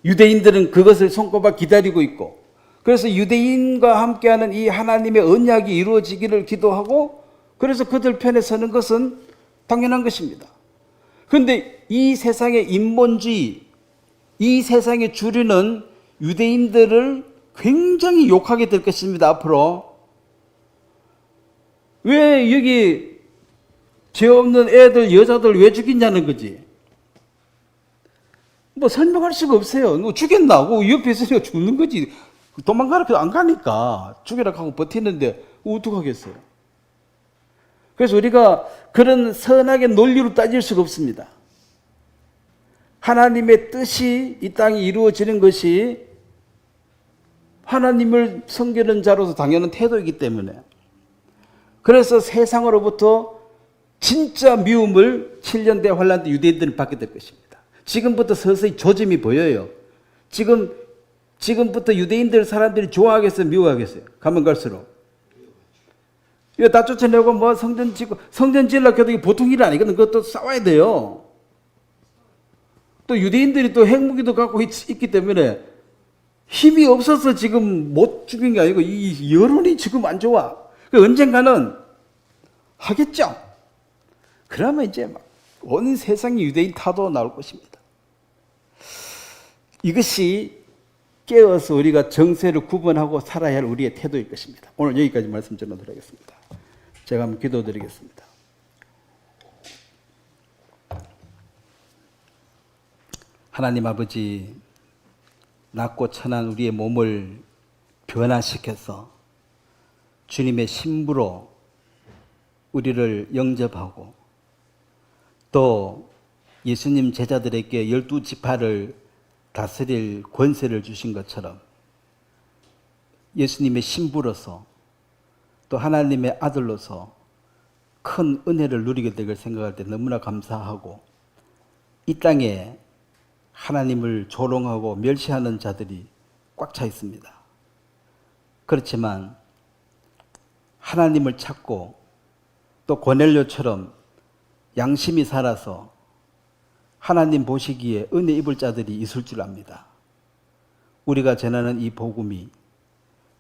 유대인들은 그것을 손꼽아 기다리고 있고, 그래서 유대인과 함께하는 이 하나님의 언약이 이루어지기를 기도하고, 그래서 그들 편에 서는 것은 당연한 것입니다. 그런데 이 세상의 인본주의, 이 세상의 주류는 유대인들을 굉장히 욕하게 될 것입니다. 앞으로. 왜 여기 죄 없는 애들, 여자들 왜 죽이냐는 거지. 뭐 설명할 수가 없어요. 뭐 죽였나? 옆에 있으니까 죽는 거지. 도망가라 안 가니까 죽이라 하고 버티는데 어떡하겠어요. 그래서 우리가 그런 선하게 논리로 따질 수가 없습니다. 하나님의 뜻이 이 땅에 이루어지는 것이 하나님을 섬기는 자로서 당연한 태도이기 때문에, 그래서 세상으로부터 진짜 미움을 7년 대환란 때 유대인들은 받게 될 것입니다. 지금부터 서서히 조짐이 보여요. 지금부터 유대인들 사람들이 좋아하겠어요, 미워하겠어요? 가면 갈수록. 이거 다 쫓아내고 뭐 성전 짓고, 성전 지으려고 해도 이게 보통 일이 아니거든. 그것도 싸워야 돼요. 또 유대인들이 또 핵무기도 갖고 있기 때문에 힘이 없어서 지금 못 죽인 게 아니고 이 여론이 지금 안 좋아. 언젠가는 하겠죠. 그러면 이제 막 온 세상에 유대인 타도 나올 것입니다. 이것이 깨어서 우리가 정세를 구분하고 살아야 할 우리의 태도일 것입니다. 오늘 여기까지 말씀 전해드리겠습니다. 제가 한번 기도드리겠습니다. 하나님 아버지, 낮고 천한 우리의 몸을 변화시켜서 주님의 신부로 우리를 영접하고, 또 예수님 제자들에게 12지파를 다스릴 권세를 주신 것처럼 예수님의 신부로서 또 하나님의 아들로서 큰 은혜를 누리게 되길 생각할 때 너무나 감사하고, 이 땅에 하나님을 조롱하고 멸시하는 자들이 꽉 차 있습니다. 그렇지만 하나님을 찾고 또 고넬료처럼 양심이 살아서 하나님 보시기에 은혜 입을 자들이 있을 줄 압니다. 우리가 전하는 이 복음이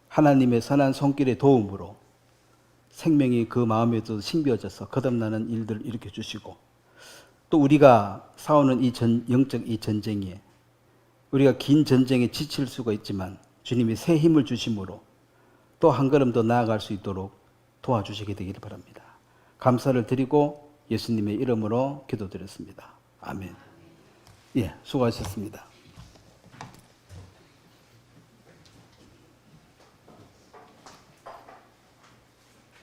하나님의 선한 손길의 도움으로 생명이 그 마음에도 신비어져서 거듭나는 일들을 일으켜 주시고, 또 우리가 싸우는 영적 이 전쟁에, 우리가 긴 전쟁에 지칠 수가 있지만 주님이 새 힘을 주심으로 또 한 걸음 더 나아갈 수 있도록 도와주시게 되기를 바랍니다. 감사를 드리고 예수님의 이름으로 기도드렸습니다. 아멘. 예, 수고하셨습니다.